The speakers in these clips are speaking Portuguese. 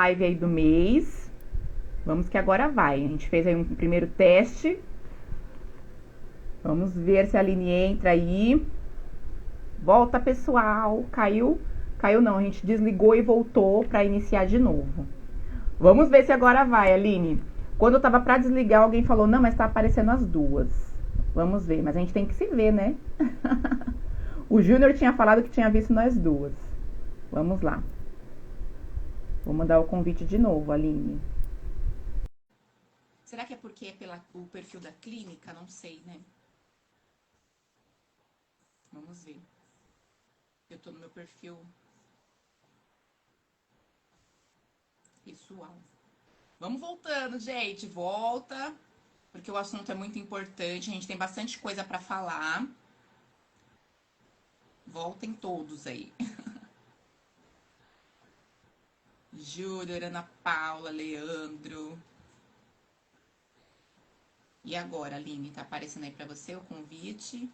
Live aí do mês. Vamos que agora vai. A gente fez aí um primeiro teste. Vamos ver se a Aline entra aí. Volta, pessoal. Caiu? Caiu não, a gente desligou e voltou para iniciar de novo. Vamos ver se agora vai, Aline. Quando eu tava para desligar, alguém falou, não, mas tá aparecendo as duas. Vamos ver, mas a gente tem que se ver, né? O Júnior tinha falado que tinha visto nós duas. Vamos lá. Vou mandar o convite de novo, Aline. Será que é porque é pelo perfil da clínica? Não sei, né? Vamos ver. Eu tô no meu perfil pessoal. Vamos voltando, gente. Volta, porque o assunto é muito importante. A gente tem bastante coisa para falar. Voltem todos aí. Júlia, Ana Paula, Leandro. E agora, Aline, tá aparecendo aí para você o convite?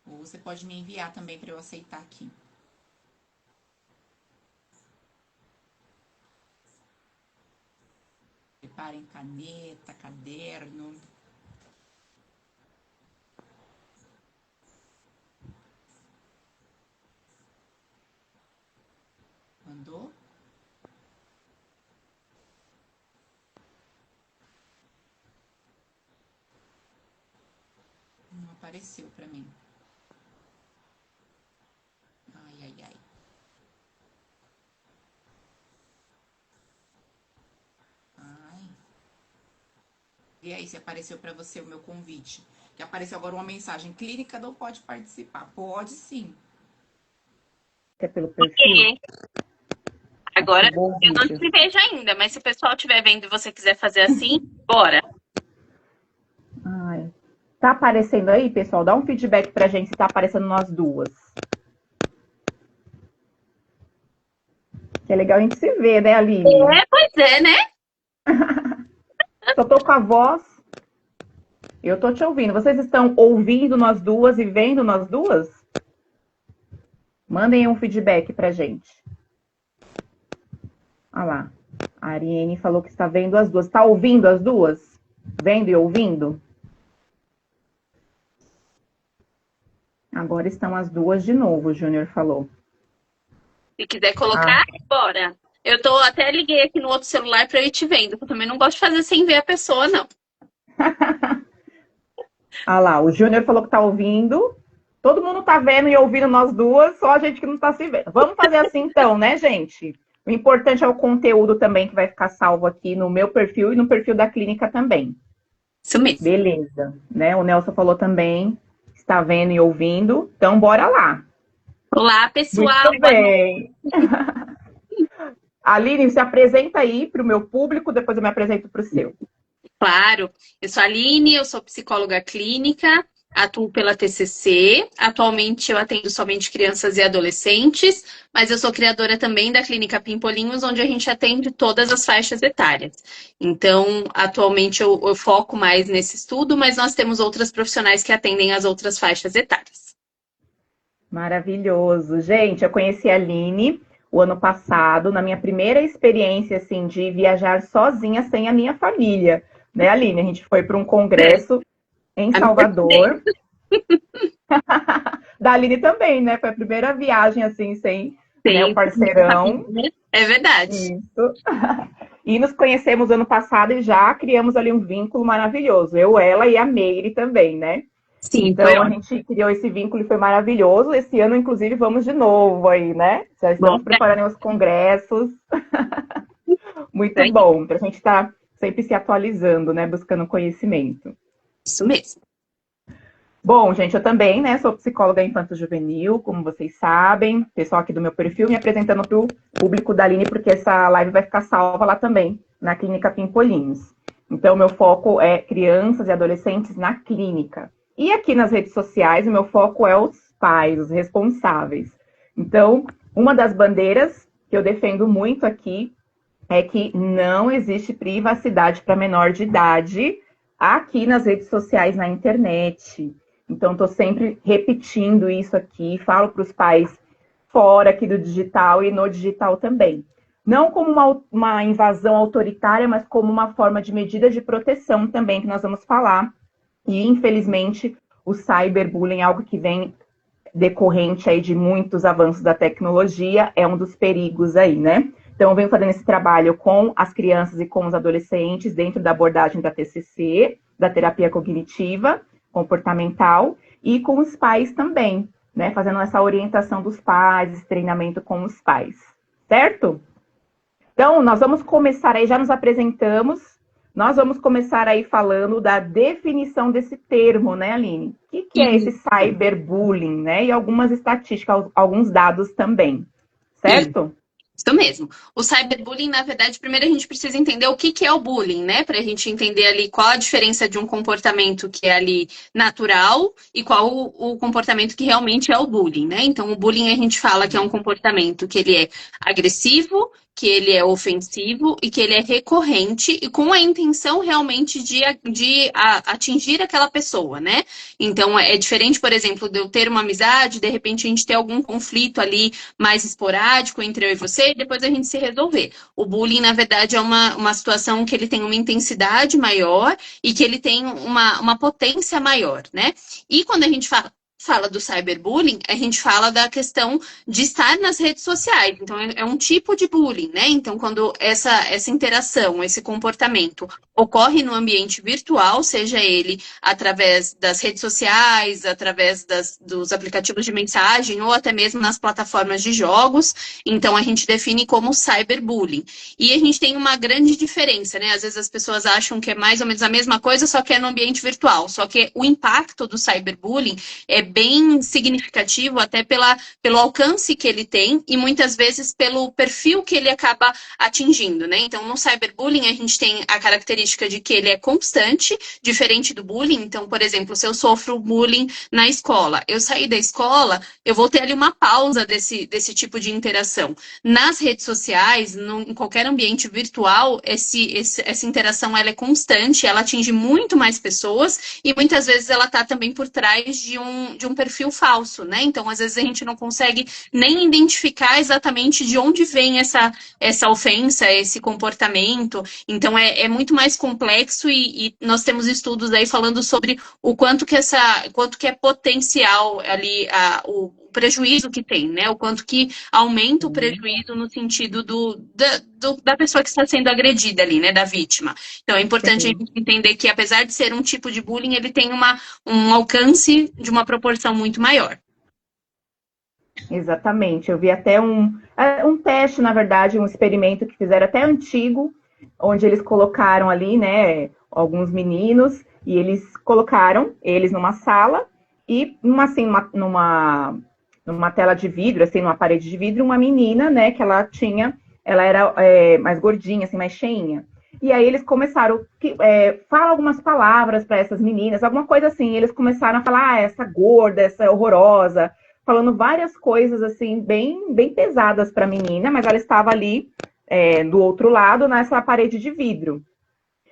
Ou você pode me enviar também para eu aceitar aqui. Preparem caneta, caderno. Mandou? Não apareceu para mim. Ai, ai, ai. Ai. E aí, se apareceu para você o meu convite? Que apareceu agora uma mensagem: clínica não pode participar. Pode sim. É pelo perfil? Ok. Agora Ativou o eu não vídeo. te vejo ainda, mas se o pessoal estiver vendo e você quiser fazer assim, bora. Ai. Tá aparecendo aí, pessoal? Dá um feedback pra gente se tá aparecendo nós duas. Que é legal a gente se ver, né, Aline? É, pois é, né? Só tô com a voz. Eu tô te ouvindo. Vocês estão ouvindo nós duas e vendo nós duas? Mandem um feedback pra gente. Olha lá. A Ariane falou que está vendo as duas. Está ouvindo as duas? Vendo e ouvindo? Agora estão as duas de novo, o Júnior falou. Se quiser Ah. colocar, bora. Eu tô até liguei aqui no outro celular pra eu ir te vendo. Eu também não gosto de fazer sem ver a pessoa, não. Ah lá, o Júnior falou que está ouvindo. Todo mundo está vendo e ouvindo nós duas, só a gente que não está se vendo. Vamos fazer assim então, né, gente? O importante é o conteúdo também que vai ficar salvo aqui no meu perfil e no perfil da clínica também. Isso mesmo. Beleza, né? O Nelson falou também, está vendo e ouvindo. Então, bora lá. Olá, pessoal. Muito Boa noite. bem. Aline, se apresenta aí para o meu público, depois eu me apresento para o seu. Claro. Eu sou a Aline, eu sou psicóloga clínica, atuo pela TCC. Atualmente eu atendo somente crianças e adolescentes, mas eu sou criadora também da Clínica Pimpolinhos, onde a gente atende todas as faixas etárias. Então, atualmente eu foco mais nesse estudo, mas nós temos outras profissionais que atendem as outras faixas etárias. Maravilhoso. Gente, eu conheci a Aline o ano passado, na minha primeira experiência assim de viajar sozinha sem a minha família, né, Aline? A gente foi para um congresso em A minha também. Salvador. Da Aline também, né? Foi a primeira viagem assim sem, né, o Sim, parceirão. é verdade. Isso. E nos conhecemos ano passado e já criamos ali um vínculo maravilhoso. Eu, ela e a Meire também, né? Sim, foi Então a ótimo. gente criou esse vínculo e foi maravilhoso. Esse ano, inclusive, vamos de novo aí, né? Já Bom, estamos preparando os congressos. Muito é bom, para a gente estar sempre se atualizando, né? Buscando conhecimento. isso mesmo. Bom, gente, eu também, né? Sou psicóloga infanto-juvenil, como vocês sabem. Pessoal aqui do meu perfil, me apresentando para o público da Aline, porque essa live vai ficar salva lá também, na Clínica Pimpolinhos. Então, meu foco é crianças e adolescentes na clínica. E aqui nas redes sociais, o meu foco é os pais, os responsáveis. Então, uma das bandeiras que eu defendo muito aqui é que não existe privacidade para menor de idade aqui nas redes sociais, na internet. Então, estou sempre repetindo isso aqui, falo para os pais fora aqui do digital e no digital também. Não como uma invasão autoritária, mas como uma forma de medida de proteção também, que nós vamos falar. E, infelizmente, o cyberbullying é algo que vem decorrente aí de muitos avanços da tecnologia, é um dos perigos aí, né? Então, eu venho fazendo esse trabalho com as crianças e com os adolescentes dentro da abordagem da TCC, da terapia cognitiva, comportamental, e com os pais também, né? Fazendo essa orientação dos pais, esse treinamento com os pais, certo? Então, nós vamos começar aí, já nos apresentamos, nós vamos começar aí falando da definição desse termo, né, Aline? O que é esse cyberbullying, né? E algumas estatísticas, alguns dados também, certo? Isso mesmo. O cyberbullying, na verdade, primeiro a gente precisa entender o que é o bullying, né? Para a gente entender ali qual a diferença de um comportamento que é ali natural e qual o comportamento que realmente é o bullying, né? Então, o bullying a gente fala que é um comportamento que ele é agressivo, que ele é ofensivo e que ele é recorrente e com a intenção realmente de atingir aquela pessoa, né? Então, é diferente, por exemplo, de eu ter uma amizade, de repente a gente ter algum conflito ali mais esporádico entre eu e você, e depois a gente se resolver. O bullying, na verdade, é uma situação que ele tem uma intensidade maior e que ele tem uma potência maior, né? E quando a gente fala do cyberbullying, a gente fala da questão de estar nas redes sociais. Então, é um tipo de bullying, né? Então, quando essa interação, esse comportamento ocorre no ambiente virtual, seja ele através das redes sociais, através dos aplicativos de mensagem ou até mesmo nas plataformas de jogos, então a gente define como cyberbullying. E a gente tem uma grande diferença, né? Às vezes as pessoas acham que é mais ou menos a mesma coisa, só que é no ambiente virtual. Só que o impacto do cyberbullying é bem significativo até pelo alcance que ele tem e muitas vezes pelo perfil que ele acaba atingindo, né? Então, no cyberbullying, a gente tem a característica de que ele é constante, diferente do bullying. Então, por exemplo, se eu sofro bullying na escola, eu saí da escola, eu vou ter ali uma pausa desse tipo de interação. Nas redes sociais, em qualquer ambiente virtual, essa interação ela é constante, ela atinge muito mais pessoas e muitas vezes ela está também por trás de um perfil falso, né? Então, às vezes a gente não consegue nem identificar exatamente de onde vem essa ofensa, esse comportamento. Então, é muito mais complexo e nós temos estudos aí falando sobre o quanto que é potencial ali o prejuízo que tem, né? O quanto que aumenta o prejuízo no sentido da pessoa que está sendo agredida ali, né? Da vítima. Então, é importante a gente entender que, apesar de ser um tipo de bullying, ele tem um alcance de uma proporção muito maior. Exatamente. Eu vi até um teste, na verdade, um experimento que fizeram até antigo, onde eles colocaram ali, né, alguns meninos, e eles colocaram eles numa sala e numa tela de vidro, assim, numa parede de vidro, uma menina, né, que ela era mais gordinha, assim, mais cheinha. E aí eles começaram, fala algumas palavras para essas meninas, alguma coisa assim, eles começaram a falar, essa gorda, essa horrorosa, falando várias coisas, assim, bem, bem pesadas para a menina, mas ela estava ali, do outro lado, nessa parede de vidro.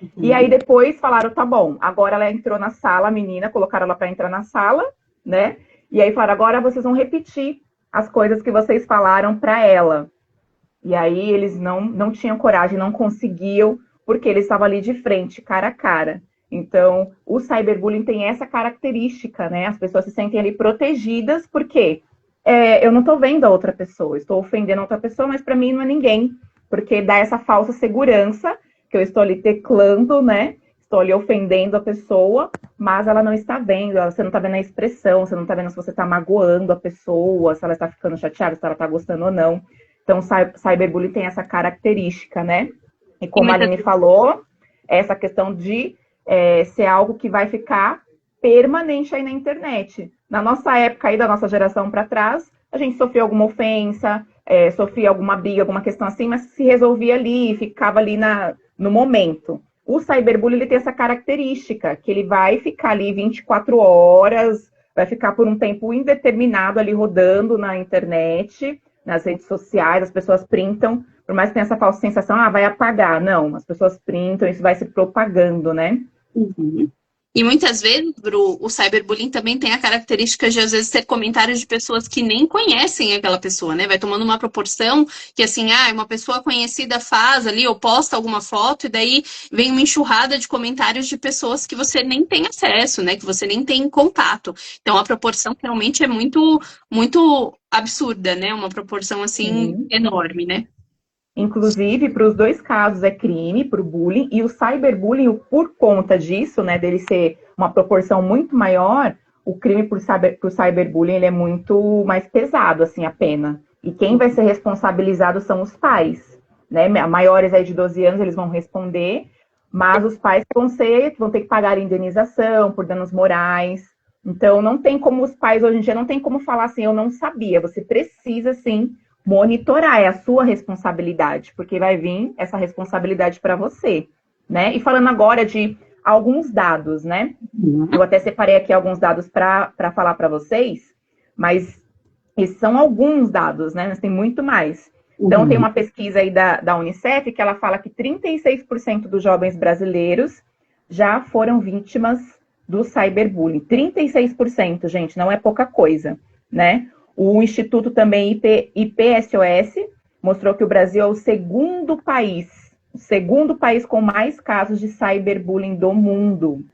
Uhum. E aí depois falaram, tá bom, agora ela entrou na sala, a menina, colocaram ela para entrar na sala, né? E aí falaram, agora vocês vão repetir as coisas que vocês falaram para ela. E aí eles não tinham coragem, não conseguiam, porque eles estavam ali de frente, cara a cara. Então, o cyberbullying tem essa característica, né? As pessoas se sentem ali protegidas, porque eu não estou vendo a outra pessoa, estou ofendendo a outra pessoa, mas para mim não é ninguém, porque dá essa falsa segurança que eu estou ali teclando, né? Estou ali ofendendo a pessoa, mas ela não está vendo, você não está vendo a expressão, você não está vendo se você está magoando a pessoa, se ela está ficando chateada, se ela está gostando ou não. Então, o cyberbullying tem essa característica, né? E como a Aline falou, essa questão de ser algo que vai ficar permanente aí na internet. Na nossa época aí, da nossa geração para trás, a gente sofreu alguma ofensa, sofria alguma briga, alguma questão assim, mas se resolvia ali, ficava ali no momento. O cyberbullying, ele tem essa característica, que ele vai ficar ali 24 horas, vai ficar por um tempo indeterminado ali rodando na internet, nas redes sociais, as pessoas printam, por mais que tenha essa falsa sensação, vai apagar. Não, as pessoas printam, isso vai se propagando, né? Uhum. E muitas vezes, Bru, o cyberbullying também tem a característica de, às vezes, ter comentários de pessoas que nem conhecem aquela pessoa, né? Vai tomando uma proporção que, assim, uma pessoa conhecida faz ali, ou posta alguma foto, e daí vem uma enxurrada de comentários de pessoas que você nem tem acesso, né? Que você nem tem contato. Então, a proporção realmente é muito, muito absurda, né? Uma proporção, assim, Sim. enorme, né? Inclusive, para os dois casos é crime, para o bullying, e o cyberbullying, por conta disso, né, dele ser uma proporção muito maior, o crime por cyberbullying ele é muito mais pesado, assim, a pena. E quem vai ser responsabilizado são os pais, né? Maiores aí de 12 anos, eles vão responder, mas os pais vão ter que pagar indenização por danos morais. Então, não tem como os pais, hoje em dia, não tem como falar assim, eu não sabia. Você precisa, sim, monitorar, é a sua responsabilidade, porque vai vir essa responsabilidade para você, né? E falando agora de alguns dados, né? Eu até separei aqui alguns dados para falar para vocês, mas esses são alguns dados, né? Mas tem muito mais. Então, tem uma pesquisa aí da Unicef que ela fala que 36% dos jovens brasileiros já foram vítimas do cyberbullying. 36%, gente, não é pouca coisa, né? O Instituto também IPSOS mostrou que o Brasil é o segundo país com mais casos de cyberbullying do mundo.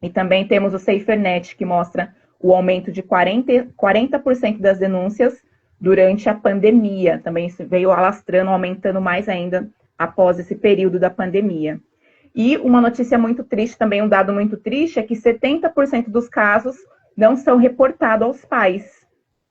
E também temos o SaferNet, que mostra o aumento de 40% das denúncias durante a pandemia. Também veio alastrando, aumentando mais ainda após esse período da pandemia. E uma notícia muito triste, também um dado muito triste, é que 70% dos casos não são reportados aos pais.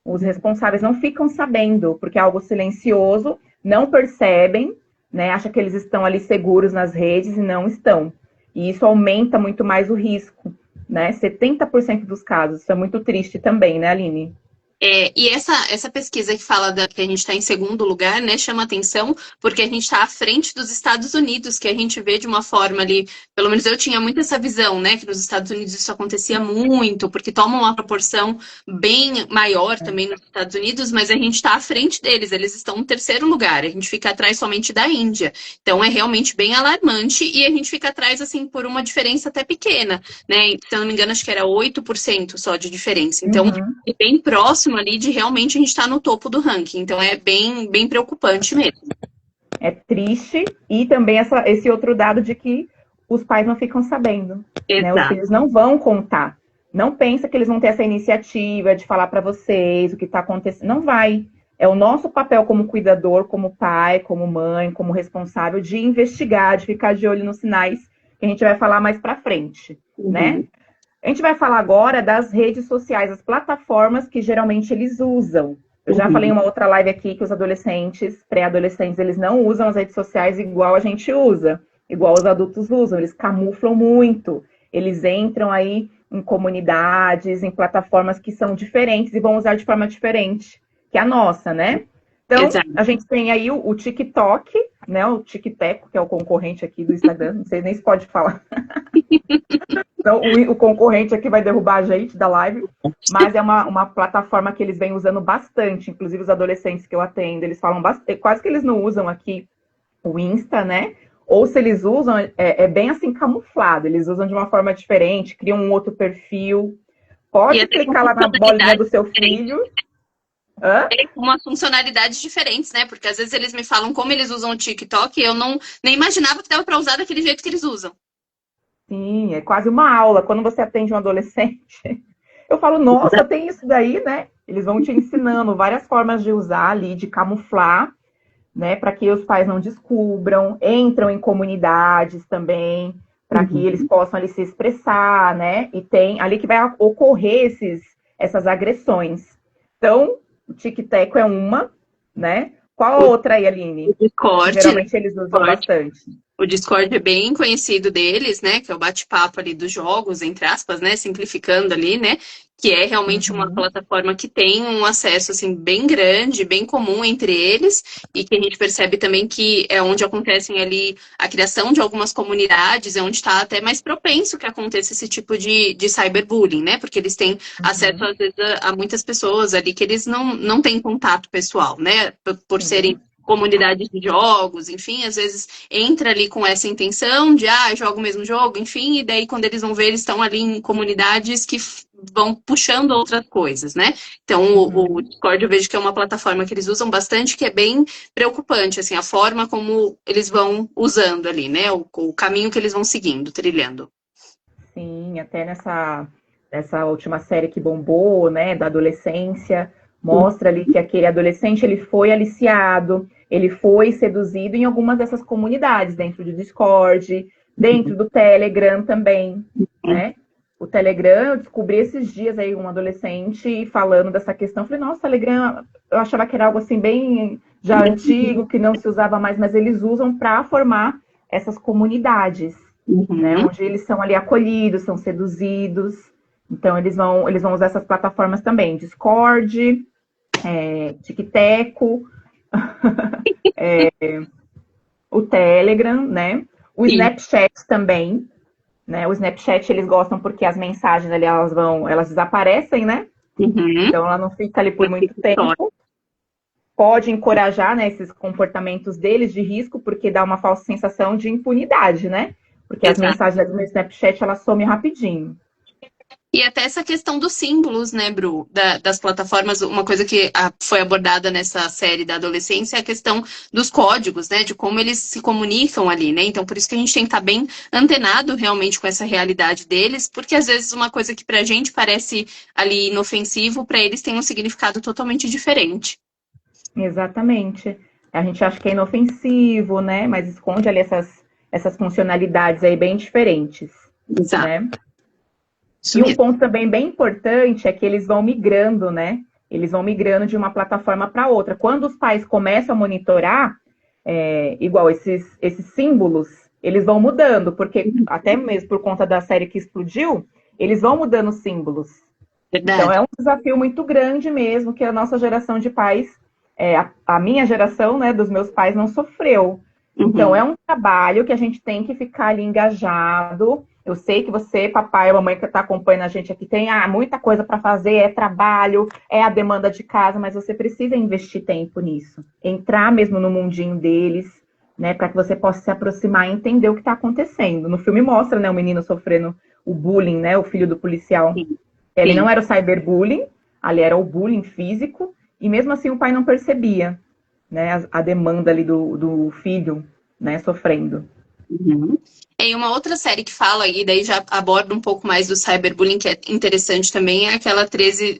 Os responsáveis não ficam sabendo, porque é algo silencioso, não percebem, né? Acham que eles estão ali seguros nas redes e não estão. E isso aumenta muito mais o risco, né? 70% dos casos. Isso é muito triste também, né, Aline? E essa pesquisa que fala que a gente está em segundo lugar, né, chama atenção, porque a gente está à frente dos Estados Unidos, que a gente vê de uma forma ali, pelo menos eu tinha muito essa visão, né, que nos Estados Unidos isso acontecia muito, porque toma uma proporção bem maior também nos Estados Unidos, mas a gente está à frente deles, eles estão no terceiro lugar, a gente fica atrás somente da Índia. Então é realmente bem alarmante e a gente fica atrás, assim, por uma diferença até pequena, né, se eu não me engano, acho que era 8% só de diferença. Então, é bem próximo ali de realmente a gente estar no topo do ranking. Então é bem, bem preocupante mesmo. É triste. E também esse outro dado de que os pais não ficam sabendo. Né? Os filhos não vão contar. Não pensa que eles vão ter essa iniciativa de falar para vocês o que está acontecendo. Não vai. É o nosso papel como cuidador, como pai, como mãe, como responsável de investigar, de ficar de olho nos sinais que a gente vai falar mais para frente, né? A gente vai falar agora das redes sociais, as plataformas que geralmente eles usam. Eu já falei em uma outra live aqui que os adolescentes, pré-adolescentes, eles não usam as redes sociais igual a gente usa, igual os adultos usam, eles camuflam muito. Eles entram aí em comunidades, em plataformas que são diferentes e vão usar de forma diferente que a nossa, né? Então, a gente tem aí o TikTok, né? O TikTok, que é o concorrente aqui do Instagram, não sei nem se pode falar. Então, o concorrente aqui vai derrubar a gente da live, mas é uma plataforma que eles vêm usando bastante, inclusive os adolescentes que eu atendo, eles falam bastante, quase que eles não usam aqui o Insta, né? Ou se eles usam, é bem assim camuflado, eles usam de uma forma diferente, criam um outro perfil. Pode clicar lá na bolinha do seu filho. Com umas funcionalidades diferentes, né? Porque às vezes eles me falam como eles usam o TikTok e eu nem imaginava que dava para usar daquele jeito que eles usam. Sim, é quase uma aula. Quando você atende um adolescente, eu falo, nossa, tem isso daí, né? Eles vão te ensinando várias formas de usar ali, de camuflar, né? Para que os pais não descubram, entram em comunidades também, para que eles possam ali se expressar, né? E tem ali que vai ocorrer essas agressões. Então, o TikTok é uma, né? Qual a outra aí, Aline? O Discord. Geralmente eles usam bastante. O Discord é bem conhecido deles, né? Que é o bate-papo ali dos jogos, entre aspas, né? Simplificando ali, né? Que é realmente uma plataforma que tem um acesso, assim, bem grande, bem comum entre eles, e que a gente percebe também que é onde acontecem ali a criação de algumas comunidades, é onde está até mais propenso que aconteça esse tipo de cyberbullying, né? Porque eles têm acesso, às vezes, a muitas pessoas ali que eles não têm contato pessoal, né? Por serem comunidades de jogos, enfim, às vezes entra ali com essa intenção de, joga o mesmo jogo, enfim, e daí quando eles vão ver, eles estão ali em comunidades que vão puxando outras coisas, né? Então, o Discord eu vejo que é uma plataforma que eles usam bastante, que é bem preocupante, assim, a forma como eles vão usando ali, né? O caminho que eles vão seguindo, trilhando. Sim, até nessa última série que bombou, né, da adolescência, mostra ali que aquele adolescente, ele foi aliciado, ele foi seduzido em algumas dessas comunidades, dentro do Discord, dentro do Telegram também, né? O Telegram, eu descobri esses dias aí um adolescente falando dessa questão. Eu falei, nossa, o Telegram, eu achava que era algo assim bem já antigo, que não se usava mais, mas eles usam para formar essas comunidades, né? Onde eles são ali acolhidos, são seduzidos. Então, eles vão usar essas plataformas também. Discord, TikTok, o Telegram, né? O Snapchat também, né? O Snapchat eles gostam porque as mensagens ali, elas desaparecem, né? Então, ela não fica ali por muito tempo. Pode encorajar, né, esses comportamentos deles de risco, porque dá uma falsa sensação de impunidade, né? Porque as mensagens do Snapchat, elas somem rapidinho. E até essa questão dos símbolos, né, Bru, das plataformas, uma coisa que foi abordada nessa série da adolescência é a questão dos códigos, né, de como eles se comunicam ali, né, então por isso que a gente tem que estar bem antenado realmente com essa realidade deles, porque às vezes uma coisa que pra gente parece ali inofensivo, pra eles tem um significado totalmente diferente. Exatamente. A gente acha que é inofensivo, né, mas esconde ali essas funcionalidades aí bem diferentes. Exato. Né? E um ponto também bem importante é que eles vão migrando, né? Eles vão migrando de uma plataforma para outra. Quando os pais começam a monitorar, igual esses símbolos, eles vão mudando, porque até mesmo por conta da série que explodiu, eles vão mudando os símbolos. Verdade. Então é um desafio muito grande mesmo, que a nossa geração de pais, a minha geração, né, dos meus pais, não sofreu. Então é um trabalho que a gente tem que ficar ali engajado. Eu sei que você, papai, mamãe que está acompanhando a gente aqui, tem muita coisa para fazer, é trabalho, é a demanda de casa, mas você precisa investir tempo nisso. Entrar mesmo no mundinho deles, né, para que você possa se aproximar e entender o que está acontecendo. No filme mostra, né, o menino sofrendo o bullying, né, o filho do policial. Sim. Ele não era o cyberbullying, ali era o bullying físico, e mesmo assim o pai não percebia, né, a demanda ali do filho, né, sofrendo. E uma outra série que fala, e daí já aborda um pouco mais do cyberbullying, que é interessante também, é aquela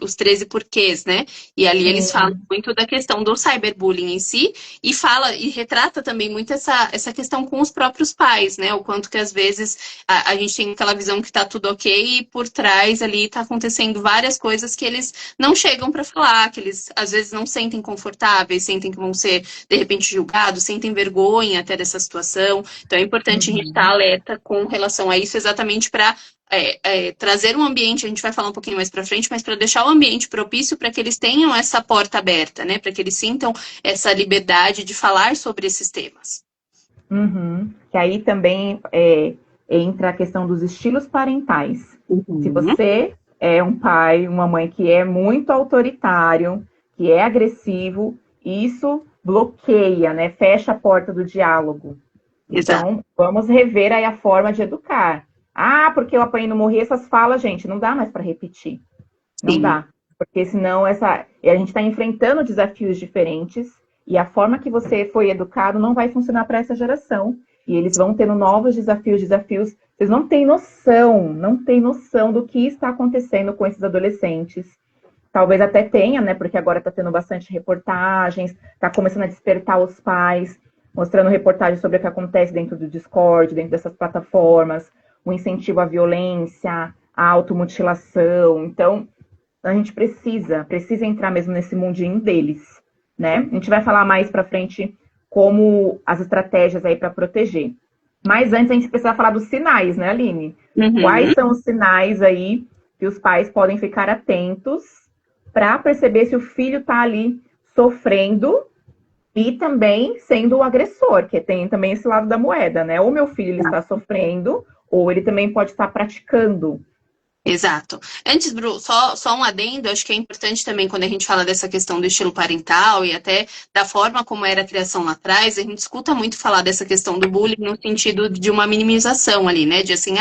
os 13 porquês, né? E ali eles falam muito da questão do cyberbullying em si, e retrata também muito essa questão com os próprios pais, né? O quanto que às vezes a gente tem aquela visão que tá tudo ok, e por trás ali tá acontecendo várias coisas que eles não chegam para falar, que eles às vezes não sentem confortáveis, sentem que vão ser, de repente, julgados, sentem vergonha até dessa situação. Então é importante a gente estar alerta com relação a isso, exatamente para trazer um ambiente, a gente vai falar um pouquinho mais para frente, mas para deixar o ambiente propício para que eles tenham essa porta aberta, né? Para que eles sintam essa liberdade de falar sobre esses temas. Que aí também entra a questão dos estilos parentais. Se você é um pai, uma mãe que é muito autoritário, que é agressivo, isso bloqueia, né? Fecha a porta do diálogo. Exato. Então, vamos rever aí a forma de educar. Porque eu apanhei e não morri, essas falas, gente, não dá mais para repetir. Não dá. Porque senão a gente está enfrentando desafios diferentes e a forma que você foi educado não vai funcionar para essa geração. E eles vão tendo novos desafios. Vocês não têm noção do que está acontecendo com esses adolescentes. Talvez até tenha, né? Porque agora está tendo bastante reportagens, está começando a despertar os pais, mostrando reportagens sobre o que acontece dentro do Discord, dentro dessas plataformas, o incentivo à violência, à automutilação. Então, a gente precisa entrar mesmo nesse mundinho deles, né? A gente vai falar mais para frente como as estratégias aí para proteger. Mas antes a gente precisa falar dos sinais, né, Aline? Quais são os sinais aí que os pais podem ficar atentos para perceber se o filho está ali sofrendo e também sendo o agressor, que tem também esse lado da moeda, né? Ou meu filho ele está sofrendo, ou ele também pode estar praticando Exato. Antes, Bru, só um adendo, acho que é importante também quando a gente fala dessa questão do estilo parental e até da forma como era a criação lá atrás, a gente escuta muito falar dessa questão do bullying no sentido de uma minimização ali, né? De assim,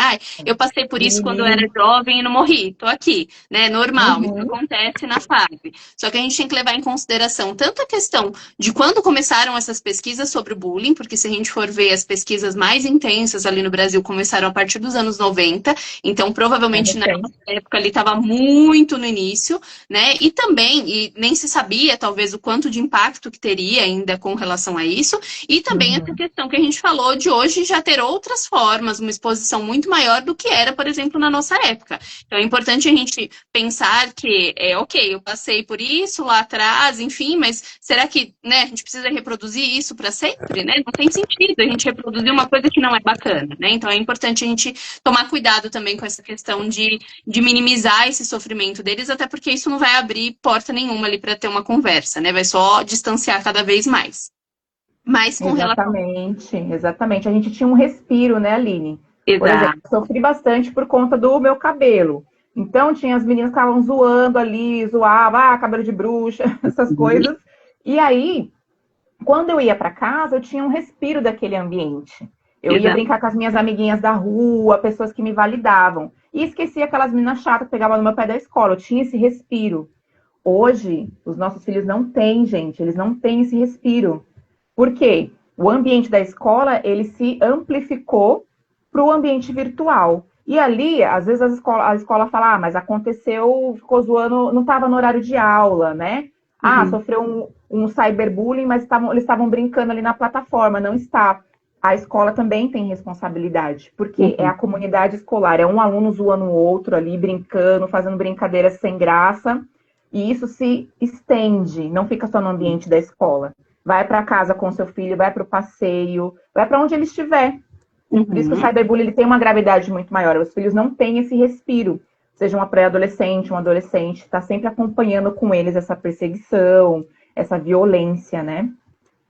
eu passei por isso quando eu era jovem e não morri, tô aqui, né? Normal, isso acontece na fase. Só que a gente tem que levar em consideração tanto a questão de quando começaram essas pesquisas sobre o bullying, porque se a gente for ver as pesquisas mais intensas ali no Brasil começaram a partir dos anos 90, então provavelmente na época ali estava muito no início, né? E também, e nem se sabia, talvez, o quanto de impacto que teria ainda com relação a isso. E também essa questão que a gente falou de hoje já ter outras formas, uma exposição muito maior do que era, por exemplo, na nossa época. Então é importante a gente pensar que, ok, eu passei por isso lá atrás, enfim, mas será que, né, a gente precisa reproduzir isso para sempre, né? Não tem sentido a gente reproduzir uma coisa que não é bacana, né? Então é importante a gente tomar cuidado também com essa questão de minimizar esse sofrimento deles, até porque isso não vai abrir porta nenhuma ali para ter uma conversa, né? Vai só distanciar cada vez mais. Mas com Exatamente. A gente tinha um respiro, né, Aline? Exato. Por exemplo, sofri bastante por conta do meu cabelo. Então, tinha as meninas que estavam zoando ali, zoava, cabelo de bruxa, essas coisas. E aí, quando eu ia para casa, eu tinha um respiro daquele ambiente. Eu ia brincar com as minhas amiguinhas da rua, pessoas que me validavam. E esquecia aquelas meninas chatas que pegavam no meu pé da escola. Eu tinha esse respiro. Hoje, os nossos filhos não têm, gente. Eles não têm esse respiro. Por quê? O ambiente da escola, ele se amplificou para o ambiente virtual. E ali, às vezes, a escola fala, mas aconteceu, ficou zoando, não estava no horário de aula, né? Sofreu um cyberbullying, mas eles estavam brincando ali na plataforma. Não está. A escola também tem responsabilidade, porque é a comunidade escolar, é um aluno zoando o outro ali, brincando, fazendo brincadeiras sem graça, e isso se estende, não fica só no ambiente da escola. Vai para casa com seu filho, vai para o passeio, vai para onde ele estiver. Por isso que o cyberbullying ele tem uma gravidade muito maior. Os filhos não têm esse respiro. Seja uma pré-adolescente, um adolescente, está sempre acompanhando com eles essa perseguição, essa violência, né?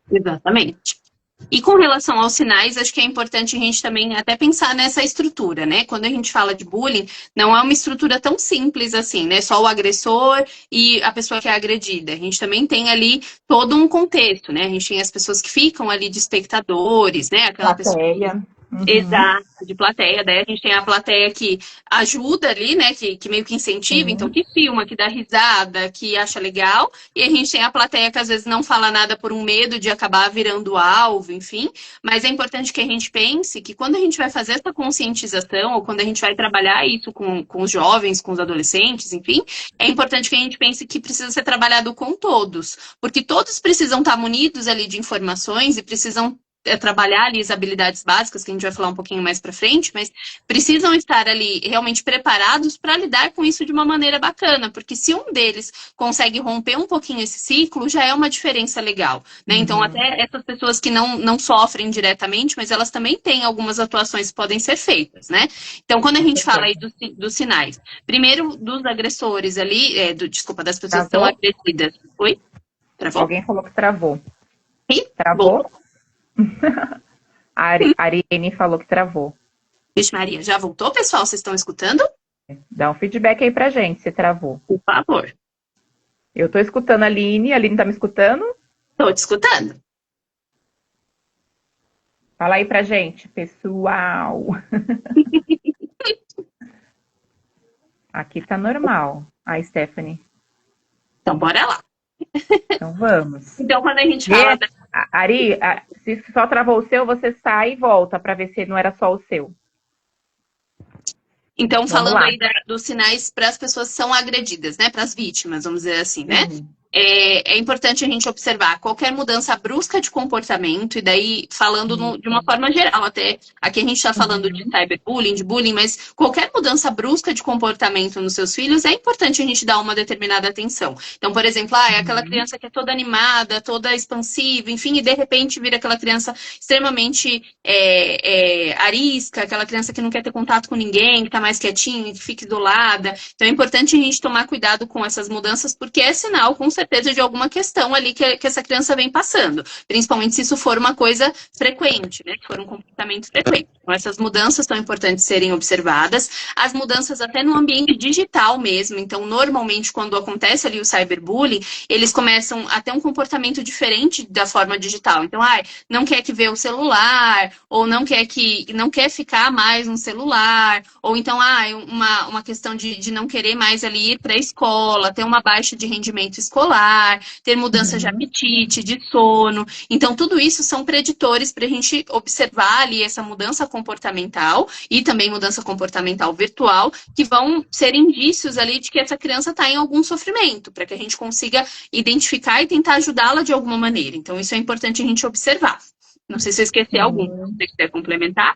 Exatamente. E com relação aos sinais, acho que é importante a gente também até pensar nessa estrutura, né? Quando a gente fala de bullying, não é uma estrutura tão simples assim, né? Só o agressor e a pessoa que é agredida. A gente também tem ali todo um contexto, né? A gente tem as pessoas que ficam ali de espectadores, né? Aquela plateia. Exato, de plateia. Daí a gente tem a plateia que ajuda ali, né? Que meio que incentiva, então que filma, que dá risada, que acha legal. E a gente tem a plateia que às vezes não fala nada por um medo de acabar virando alvo, enfim. Mas é importante que a gente pense que quando a gente vai fazer essa conscientização, ou quando a gente vai trabalhar isso com os jovens, com os adolescentes, enfim, é importante que a gente pense que precisa ser trabalhado com todos. Porque todos precisam estar munidos ali de informações e precisam trabalhar ali as habilidades básicas, que a gente vai falar um pouquinho mais para frente, mas precisam estar ali realmente preparados para lidar com isso de uma maneira bacana, porque se um deles consegue romper um pouquinho esse ciclo, já é uma diferença legal, né? Então, até essas pessoas que não sofrem diretamente, mas elas também têm algumas atuações que podem ser feitas, né? Então, quando a gente fala aí dos sinais, primeiro dos agressores ali, desculpa, das pessoas que estão agredidas. Oi? Travou? Alguém falou que travou. Travou? A Ariane falou que travou. Vixe Maria, já voltou, pessoal? Vocês estão escutando? Dá um feedback aí pra gente, se travou. Por favor. Eu tô escutando a Aline tá me escutando? Tô te escutando. Fala aí pra gente, pessoal. Aqui tá normal. A Stephanie. Então, bora lá. Então, vamos. Então, quando a gente fala... Ari, se só travou o seu, você sai e volta para ver se não era só o seu. Então, falando aí dos sinais para as pessoas que são agredidas, né? Para as vítimas, vamos dizer assim, né? É importante a gente observar qualquer mudança brusca de comportamento, e daí falando de uma forma geral, até aqui a gente está falando de cyberbullying, de bullying, mas qualquer mudança brusca de comportamento nos seus filhos, é importante a gente dar uma determinada atenção. Então, por exemplo, é aquela criança que é toda animada, toda expansiva, enfim, e de repente vira aquela criança extremamente arisca, aquela criança que não quer ter contato com ninguém, que está mais quietinha, que fica isolada. Então, é importante a gente tomar cuidado com essas mudanças, porque é sinal, com certeza, certeza de alguma questão ali que essa criança vem passando. Principalmente se isso for uma coisa frequente, né? Se for um comportamento frequente. Então, essas mudanças são importantes serem observadas. As mudanças até no ambiente digital mesmo. Então, normalmente, quando acontece ali o cyberbullying, eles começam a ter um comportamento diferente da forma digital. Então, não quer que vê o celular, ou não quer ficar mais no celular, ou então, uma questão de não querer mais ali ir para a escola, ter uma baixa de rendimento escolar, ter mudança de apetite, de sono. Então, tudo isso são preditores para a gente observar ali essa mudança comportamental e também mudança comportamental virtual, que vão ser indícios ali de que essa criança está em algum sofrimento, para que a gente consiga identificar e tentar ajudá-la de alguma maneira. Então, isso é importante a gente observar. Não sei se eu esqueci algum, se você quiser complementar.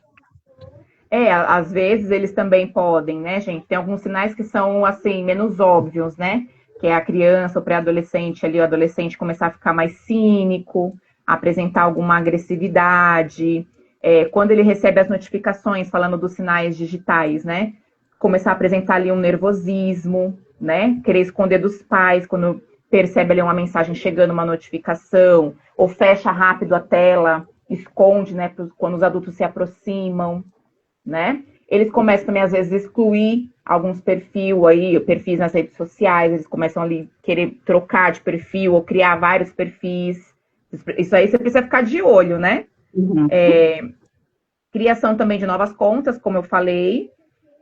Às vezes eles também podem, né, gente? Tem alguns sinais que são, assim, menos óbvios, né? Que é a criança, o pré-adolescente ali, o adolescente começar a ficar mais cínico, apresentar alguma agressividade. Quando ele recebe as notificações falando dos sinais digitais, né? Começar a apresentar ali um nervosismo, né? Querer esconder dos pais quando percebe ali uma mensagem chegando, uma notificação, ou fecha rápido a tela, esconde, né? Quando os adultos se aproximam, né? Eles começam também, às vezes, a excluir alguns perfis nas redes sociais, eles começam ali querer trocar de perfil ou criar vários perfis. Isso aí você precisa ficar de olho, né? Criação também de novas contas, como eu falei,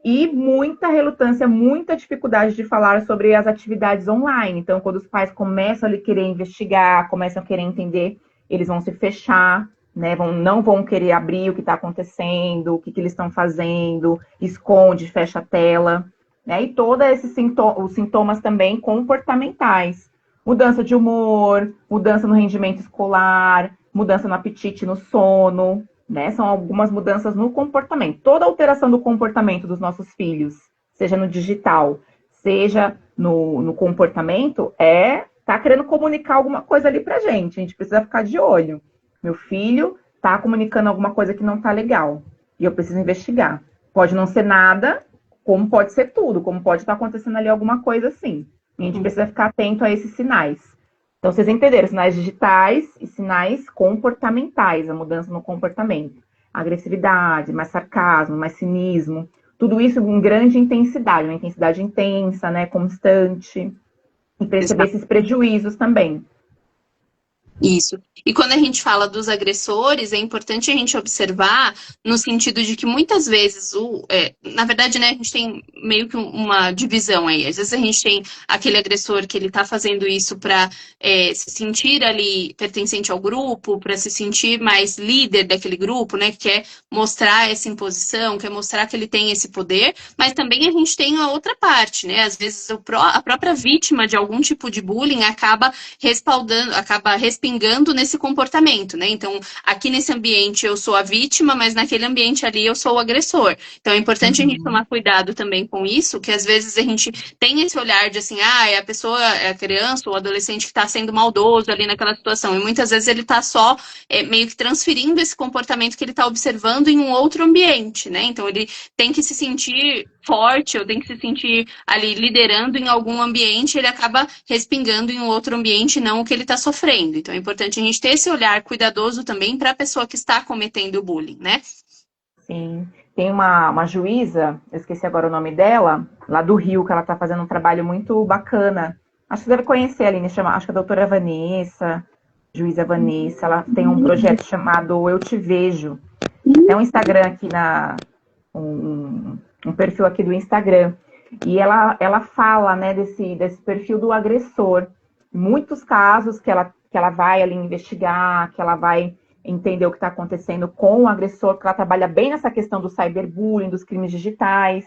e muita relutância, muita dificuldade de falar sobre as atividades online. Então, quando os pais começam a querer investigar, começam a querer entender, eles vão se fechar, né? Não vão querer abrir o que está acontecendo, o que eles estão fazendo, esconde, fecha a tela, né? E todos os sintomas também comportamentais. Mudança de humor, mudança no rendimento escolar, mudança no apetite, no sono, né? São algumas mudanças no comportamento. Toda alteração do comportamento dos nossos filhos, seja no digital, seja no comportamento, tá querendo comunicar alguma coisa ali pra gente. A gente precisa ficar de olho. Meu filho tá comunicando alguma coisa que não tá legal. E eu preciso investigar. Pode não ser nada, como pode ser tudo. Como pode estar acontecendo ali alguma coisa assim. A gente precisa ficar atento a esses sinais. Então, vocês entenderam, sinais digitais e sinais comportamentais, a mudança no comportamento. Agressividade, mais sarcasmo, mais cinismo, tudo isso em grande intensidade, uma intensidade intensa, né, constante. E perceber esses prejuízos também. Isso. E quando a gente fala dos agressores, é importante a gente observar no sentido de que muitas vezes, na verdade, né, a gente tem meio que uma divisão aí. Às vezes a gente tem aquele agressor que ele tá fazendo isso para se sentir ali pertencente ao grupo, para se sentir mais líder daquele grupo, né, que quer mostrar essa imposição, quer mostrar que ele tem esse poder, mas também a gente tem a outra parte, né? Às vezes a própria vítima de algum tipo de bullying acaba respingando nesse comportamento, né? Então, aqui nesse ambiente eu sou a vítima, mas naquele ambiente ali eu sou o agressor. Então, é importante a gente tomar cuidado também com isso, que às vezes a gente tem esse olhar de assim, é a pessoa, é a criança ou o adolescente que está sendo maldoso ali naquela situação. E muitas vezes ele está só meio que transferindo esse comportamento que ele está observando em um outro ambiente, né? Então, ele tem que se sentir forte, ou tem que se sentir ali liderando em algum ambiente, ele acaba respingando em um outro ambiente, não o que ele está sofrendo. Então é importante a gente ter esse olhar cuidadoso também para a pessoa que está cometendo o bullying, né? Sim. Tem uma juíza, eu esqueci agora o nome dela, lá do Rio, que ela está fazendo um trabalho muito bacana. Acho que você deve conhecer a Aline, acho que é a doutora Vanessa, juíza Vanessa. Ela tem um projeto chamado Eu Te Vejo. É um Instagram aqui um perfil aqui do Instagram, e ela fala, né, desse perfil do agressor. Muitos casos que ela vai ali investigar, que ela vai entender o que está acontecendo com o agressor, porque ela trabalha bem nessa questão do cyberbullying, dos crimes digitais,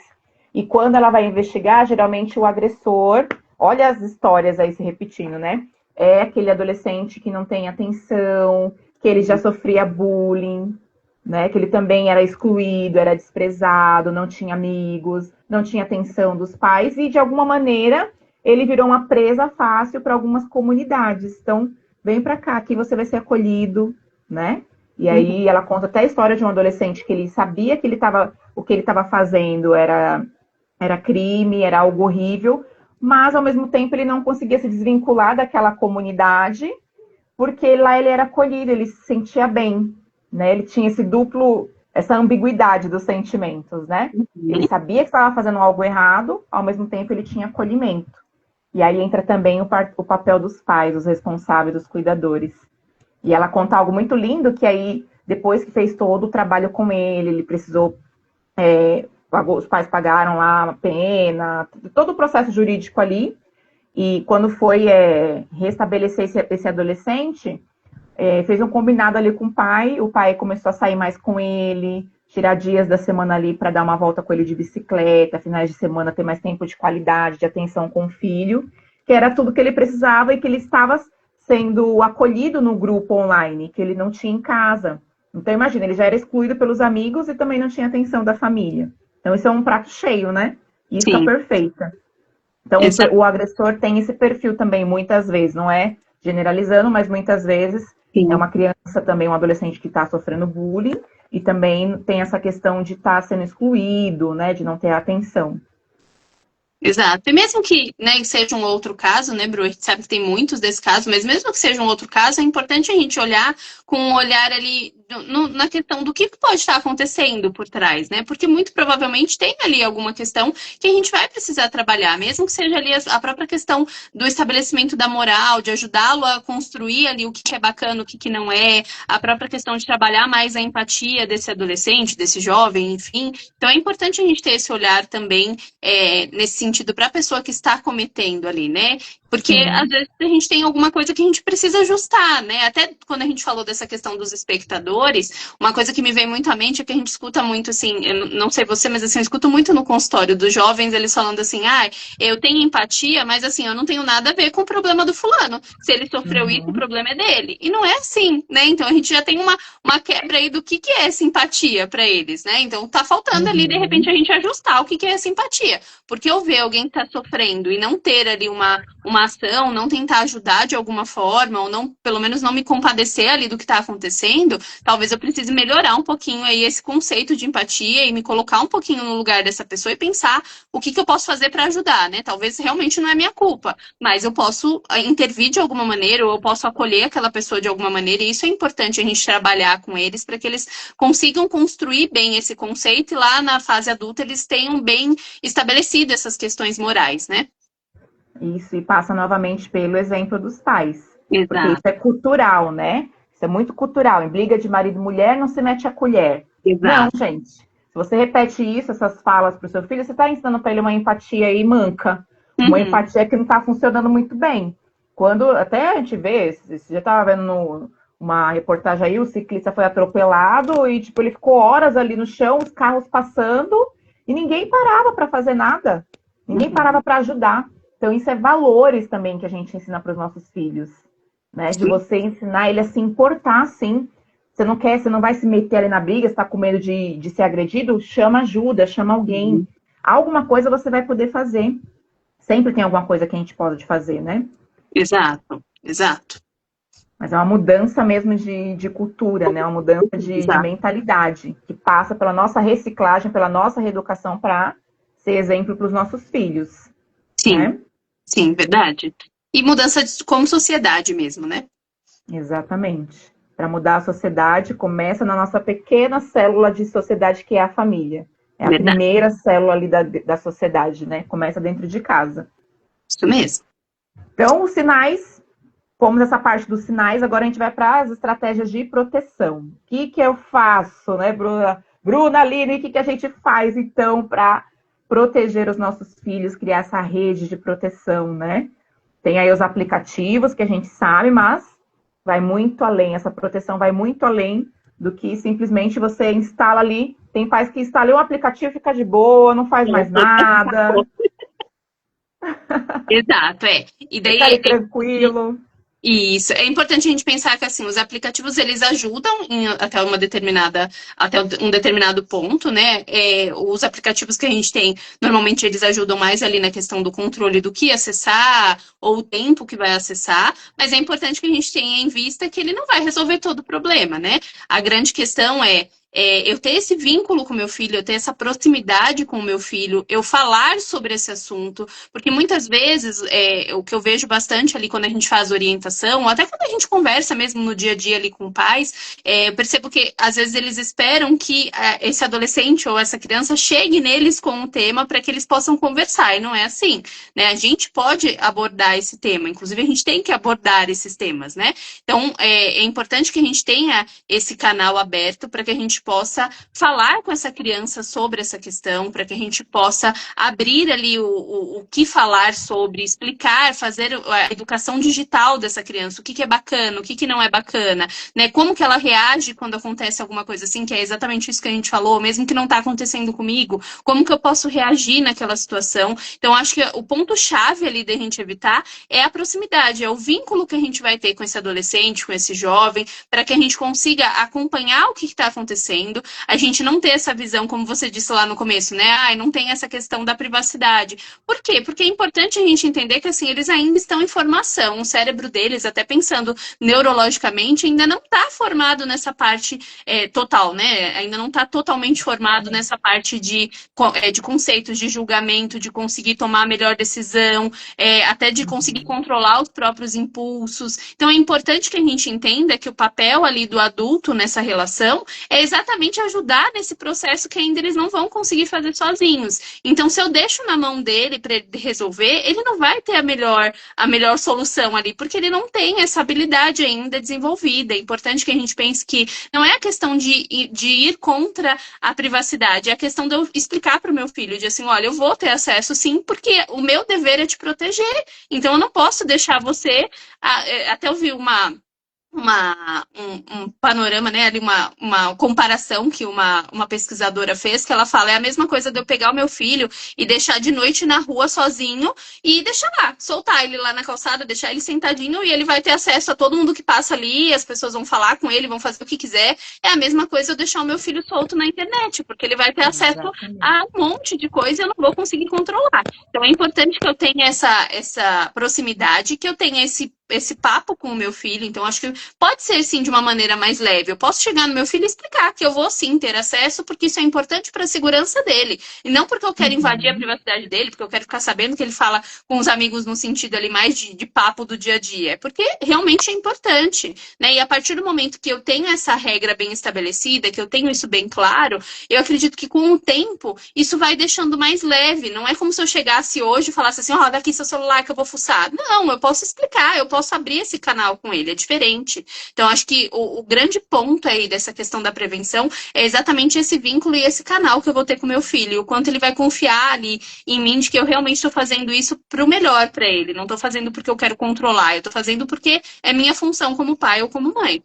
e quando ela vai investigar, geralmente o agressor, olha as histórias aí se repetindo, né, é aquele adolescente que não tem atenção, que ele já sofria bullying, né, que ele também era excluído, era desprezado, não tinha amigos, não tinha atenção dos pais, e de alguma maneira ele virou uma presa fácil para algumas comunidades. Então, vem para cá, aqui você vai ser acolhido, né? E aí ela conta até a história de um adolescente que ele sabia que o que ele estava fazendo era crime, era algo horrível, mas ao mesmo tempo ele não conseguia se desvincular daquela comunidade, porque lá ele era acolhido, ele se sentia bem, né? Ele tinha essa ambiguidade dos sentimentos, né? Ele sabia que estava fazendo algo errado, ao mesmo tempo ele tinha acolhimento. E aí entra também o papel dos pais, os responsáveis, dos cuidadores. E ela conta algo muito lindo, que aí, depois que fez todo o trabalho com ele precisou, os pais pagaram lá a pena, todo o processo jurídico ali, e quando foi restabelecer esse adolescente, fez um combinado ali com o pai começou a sair mais com ele, tirar dias da semana ali para dar uma volta com ele de bicicleta, finais de semana ter mais tempo de qualidade, de atenção com o filho, que era tudo que ele precisava e que ele estava sendo acolhido no grupo online, que ele não tinha em casa. Então, imagina, ele já era excluído pelos amigos e também não tinha atenção da família. Então, isso é um prato cheio, né? Isca Sim. perfeita. Então, o agressor tem esse perfil também, muitas vezes, não é generalizando, mas muitas vezes Sim. é uma criança também, um adolescente que está sofrendo bullying e também tem essa questão de estar sendo excluído, né? De não ter atenção. Exato. E mesmo que, né, seja um outro caso, né, Bru? A gente sabe que tem muitos desses casos, mas mesmo que seja um outro caso, é importante a gente olhar com um olhar ali na questão do que pode estar acontecendo por trás, né? Porque muito provavelmente tem ali alguma questão que a gente vai precisar trabalhar, mesmo que seja ali a própria questão do estabelecimento da moral, de ajudá-lo a construir ali o que é bacana, o que não é, a própria questão de trabalhar mais a empatia desse adolescente, desse jovem, enfim. Então é importante a gente ter esse olhar também nesse sentido para a pessoa que está cometendo ali, né? Porque às vezes a gente tem alguma coisa que a gente precisa ajustar, né? Até quando a gente falou dessa questão dos espectadores, uma coisa que me vem muito à mente é que a gente escuta muito assim, eu não sei você, mas assim, eu escuto muito no consultório dos jovens, eles falando assim, eu tenho empatia, mas assim, eu não tenho nada a ver com o problema do fulano. Se ele sofreu isso, o problema é dele. E não é assim, né? Então a gente já tem uma quebra aí do que é simpatia para eles, né? Então tá faltando ali, de repente, a gente ajustar o que é simpatia. Porque eu ver alguém que tá sofrendo e não ter ali uma ação, não tentar ajudar de alguma forma, ou não, pelo menos não me compadecer ali do que está acontecendo, talvez eu precise melhorar um pouquinho aí esse conceito de empatia e me colocar um pouquinho no lugar dessa pessoa e pensar o que eu posso fazer para ajudar, né? Talvez realmente não é minha culpa, mas eu posso intervir de alguma maneira, ou eu posso acolher aquela pessoa de alguma maneira, e isso é importante a gente trabalhar com eles para que eles consigam construir bem esse conceito e lá na fase adulta eles tenham bem estabelecido essas questões morais, né? Isso, e passa novamente pelo exemplo dos pais. Exato. Porque isso é cultural, né? Isso é muito cultural. Em briga de marido e mulher, não se mete a colher. Exato. Não, gente. Se você repete isso, essas falas para o seu filho, você está ensinando para ele uma empatia aí manca. Uma empatia que não está funcionando muito bem. Quando até a gente vê, você já estava vendo uma reportagem aí, o ciclista foi atropelado e tipo, ele ficou horas ali no chão, os carros passando, e ninguém parava para fazer nada. Ninguém parava para ajudar. Então, isso é valores também que a gente ensina para os nossos filhos, né? De você ensinar ele a se importar, sim. Você não vai se meter ali na briga, você está com medo de ser agredido, chama ajuda, chama alguém. Alguma coisa você vai poder fazer. Sempre tem alguma coisa que a gente pode fazer, né? Exato, exato. Mas é uma mudança mesmo de cultura, né? Uma mudança de mentalidade, que passa pela nossa reciclagem, pela nossa reeducação para ser exemplo para os nossos filhos. Sim. Né? Sim, verdade. E mudança como sociedade mesmo, né? Exatamente. Para mudar a sociedade, começa na nossa pequena célula de sociedade, que é a família. É a primeira célula ali da sociedade, né? Começa dentro de casa. Isso mesmo. Então, os sinais, fomos essa parte dos sinais, agora a gente vai para as estratégias de proteção. O que eu faço, né, Bruna? Bruna, Aline, o que a gente faz, então, para proteger os nossos filhos, criar essa rede de proteção, né? Tem aí os aplicativos que a gente sabe, mas vai muito além, essa proteção vai muito além do que simplesmente você instala ali. Tem pais que instalam um aplicativo, fica de boa, não faz mais nada. Exato, E daí fica ali tranquilo. Isso. É importante a gente pensar que assim, os aplicativos eles ajudam até um determinado ponto, né? Os aplicativos que a gente tem, normalmente eles ajudam mais ali na questão do controle do que acessar ou o tempo que vai acessar, mas é importante que a gente tenha em vista que ele não vai resolver todo o problema, né? A grande questão é eu ter esse vínculo com o meu filho, eu ter essa proximidade com o meu filho, eu falar sobre esse assunto, porque muitas vezes, o que eu vejo bastante ali quando a gente faz orientação, ou até quando a gente conversa mesmo no dia a dia ali com pais, eu percebo que às vezes eles esperam que esse adolescente ou essa criança chegue neles com um tema para que eles possam conversar, e não é assim, né? A gente pode abordar esse tema, inclusive a gente tem que abordar esses temas, né? Então, é importante que a gente tenha esse canal aberto para que a gente possa falar com essa criança sobre essa questão, para que a gente possa abrir ali o que falar sobre, explicar, fazer a educação digital dessa criança, o que é bacana, o que não é bacana, né? Como que ela reage quando acontece alguma coisa assim, que é exatamente isso que a gente falou, mesmo que não está acontecendo comigo, como que eu posso reagir naquela situação. Então, acho que o ponto-chave ali da gente evitar é a proximidade, é o vínculo que a gente vai ter com esse adolescente, com esse jovem, para que a gente consiga acompanhar o que está acontecendo, a gente não ter essa visão, como você disse lá no começo, né? Ai, não tem essa questão da privacidade. Por quê? Porque é importante a gente entender que, assim, eles ainda estão em formação, o cérebro deles, até pensando neurologicamente, ainda não está formado nessa parte total, né? Ainda não está totalmente formado nessa parte de conceitos, de julgamento, de conseguir tomar a melhor decisão, até de conseguir controlar os próprios impulsos. Então, é importante que a gente entenda que o papel ali do adulto nessa relação é exatamente ajudar nesse processo que ainda eles não vão conseguir fazer sozinhos. Então, se eu deixo na mão dele para ele resolver, ele não vai ter a melhor solução ali, porque ele não tem essa habilidade ainda desenvolvida. É importante que a gente pense que não é a questão de ir contra a privacidade, é a questão de eu explicar para o meu filho, de assim, olha, eu vou ter acesso sim, porque o meu dever é te proteger. Então, eu não posso deixar você... Até ouvir um panorama, né, ali uma comparação que uma pesquisadora fez, que ela fala, é a mesma coisa de eu pegar o meu filho e deixar de noite na rua sozinho e deixar lá, soltar ele lá na calçada, deixar ele sentadinho e ele vai ter acesso a todo mundo que passa ali, as pessoas vão falar com ele, vão fazer o que quiser. É a mesma coisa eu deixar o meu filho solto na internet, porque ele vai ter acesso a um monte de coisa e eu não vou conseguir controlar. Então é importante que eu tenha essa proximidade, que eu tenha esse papo com o meu filho. Então, acho que pode ser, sim, de uma maneira mais leve. Eu posso chegar no meu filho e explicar que eu vou, sim, ter acesso, porque isso é importante para a segurança dele. E não porque eu quero invadir a privacidade dele, porque eu quero ficar sabendo que ele fala com os amigos no sentido ali mais de papo do dia a dia. É porque realmente é importante, né? E a partir do momento que eu tenho essa regra bem estabelecida, que eu tenho isso bem claro, eu acredito que com o tempo, isso vai deixando mais leve. Não é como se eu chegasse hoje e falasse assim, ó, daqui seu celular que eu vou fuçar. Não, eu posso explicar, eu posso abrir esse canal com ele, é diferente. Então, acho que o grande ponto aí dessa questão da prevenção é exatamente esse vínculo e esse canal que eu vou ter com meu filho, o quanto ele vai confiar ali em mim de que eu realmente estou fazendo isso para o melhor para ele, não estou fazendo porque eu quero controlar, eu estou fazendo porque é minha função como pai ou como mãe.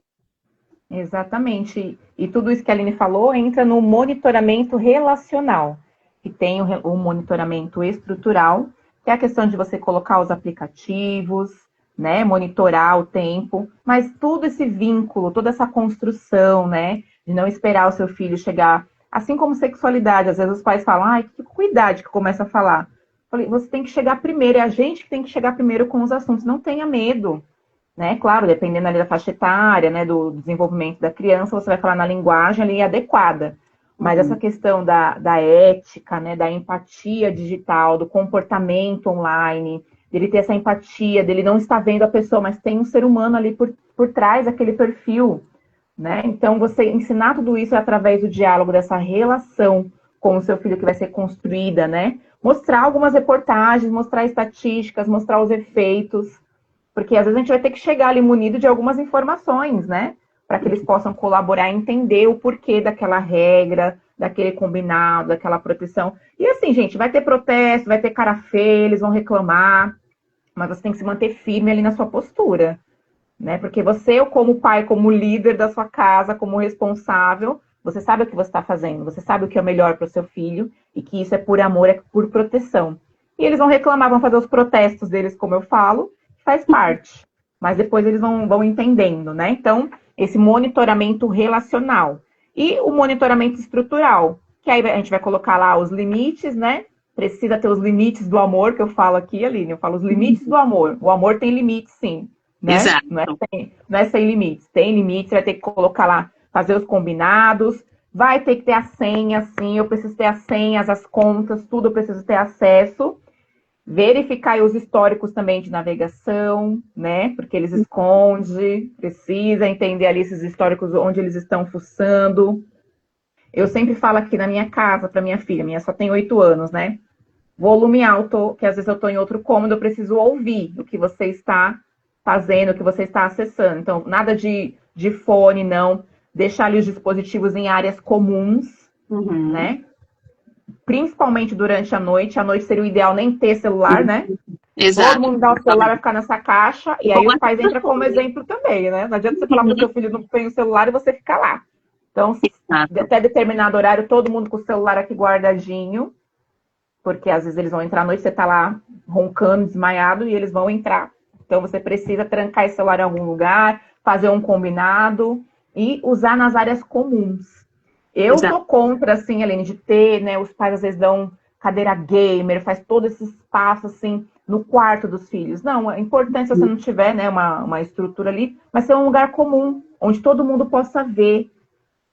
Exatamente. E tudo isso que a Aline falou entra no monitoramento relacional, que tem o monitoramento estrutural, que é a questão de você colocar os aplicativos, né, monitorar o tempo, mas tudo esse vínculo, toda essa construção, né, de não esperar o seu filho chegar, assim como sexualidade, às vezes os pais falam, ai, com idade que começa a falar. Eu falei, você tem que chegar primeiro, é a gente que tem que chegar primeiro com os assuntos, não tenha medo, né, claro, dependendo ali da faixa etária, né, do desenvolvimento da criança, você vai falar na linguagem ali adequada, mas essa questão da ética, né, da empatia digital, do comportamento online, dele ter essa empatia, dele não estar vendo a pessoa, mas tem um ser humano ali por trás daquele perfil, né? Então, você ensinar tudo isso é através do diálogo, dessa relação com o seu filho que vai ser construída, né? Mostrar algumas reportagens, mostrar estatísticas, mostrar os efeitos, porque às vezes a gente vai ter que chegar ali munido de algumas informações, né? Para que eles possam colaborar e entender o porquê daquela regra, daquele combinado, daquela proteção. E assim, gente, vai ter protesto, vai ter cara feia, eles vão reclamar, mas você tem que se manter firme ali na sua postura, né? Porque você, como pai, como líder da sua casa, como responsável, você sabe o que você está fazendo, você sabe o que é o melhor para o seu filho e que isso é por amor, é por proteção. E eles vão reclamar, vão fazer os protestos deles, como eu falo, faz parte. Mas depois eles vão entendendo, né? Então, esse monitoramento relacional. E o monitoramento estrutural, que aí a gente vai colocar lá os limites, né? Precisa ter os limites do amor, que eu falo aqui, Aline, eu falo os limites do amor. O amor tem limites, sim, né? Exato. Não é sem limites. Tem limites, vai ter que colocar lá, fazer os combinados, vai ter que ter a senha, sim, eu preciso ter as senhas, as contas, tudo eu preciso ter acesso. Verificar aí os históricos também de navegação, né? Porque eles escondem, precisa entender ali esses históricos onde eles estão fuçando. Eu sempre falo aqui na minha casa para minha filha, minha só tem 8 anos, né? Volume alto, que às vezes eu estou em outro cômodo, eu preciso ouvir o que você está fazendo, o que você está acessando. Então, nada de fone, não. Deixar ali os dispositivos em áreas comuns, né? Principalmente durante a noite. À noite seria o ideal nem ter celular, né? Exato. Todo mundo dá o celular, vai ficar nessa caixa. E aí os pais entram como exemplo também, né? Não adianta você falar para o seu filho não tem o celular e você ficar lá. Então, até determinado horário, todo mundo com o celular aqui guardadinho. Porque às vezes eles vão entrar à noite, você tá lá roncando, desmaiado, e eles vão entrar. Então você precisa trancar esse celular em algum lugar, fazer um combinado e usar nas áreas comuns. Eu sou contra, assim, Aline, de ter, né? Os pais às vezes dão cadeira gamer, faz todo esse espaço, assim, no quarto dos filhos. Não, é importante se você não tiver, né, uma estrutura ali, mas ser um lugar comum, onde todo mundo possa ver,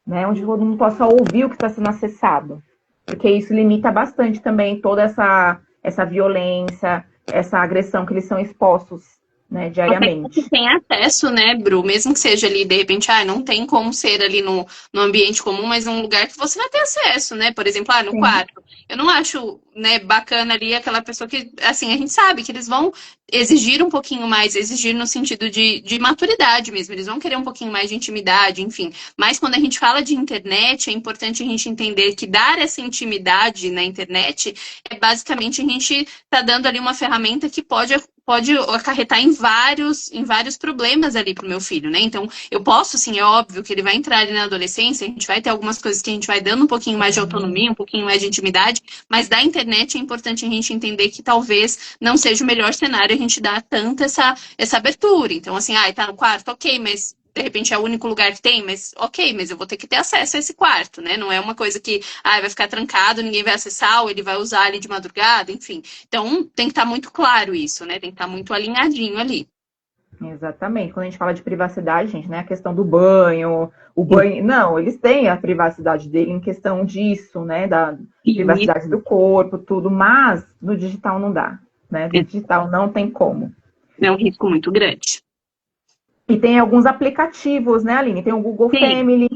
né? Onde todo mundo possa ouvir o que está sendo acessado. Porque isso limita bastante também toda essa violência, essa agressão que eles são expostos, né, diariamente. Você tem acesso, né, Bru? Mesmo que seja ali, de repente, não tem como ser ali no ambiente comum, mas num lugar que você vai ter acesso, né? Por exemplo, no quarto. Eu não acho, né, bacana ali aquela pessoa que, assim, a gente sabe que eles vão exigir um pouquinho mais, exigir no sentido de maturidade mesmo. Eles vão querer um pouquinho mais de intimidade, enfim. Mas quando a gente fala de internet, é importante a gente entender que dar essa intimidade na internet é basicamente a gente tá dando ali uma ferramenta que pode acarretar em vários problemas ali pro meu filho, né? Então, eu posso, sim, é óbvio que ele vai entrar ali na adolescência, a gente vai ter algumas coisas que a gente vai dando um pouquinho mais de autonomia, um pouquinho mais de intimidade, mas da internet é importante a gente entender que talvez não seja o melhor cenário a gente dar tanta essa abertura. Então, assim, tá no quarto, ok, mas de repente é o único lugar que tem, mas ok, mas eu vou ter que ter acesso a esse quarto, né? Não é uma coisa que vai ficar trancado, ninguém vai acessar, ou ele vai usar ali de madrugada, enfim. Então tem que estar muito claro isso, né? Tem que estar muito alinhadinho ali. Exatamente. Quando a gente fala de privacidade, gente, né? A questão do banho, o banho. Não, eles têm a privacidade dele em questão disso, né? Da privacidade do corpo, tudo, mas no digital não dá, né? No digital não tem como. É um risco muito grande. E tem alguns aplicativos, né, Aline? Tem o Google Family,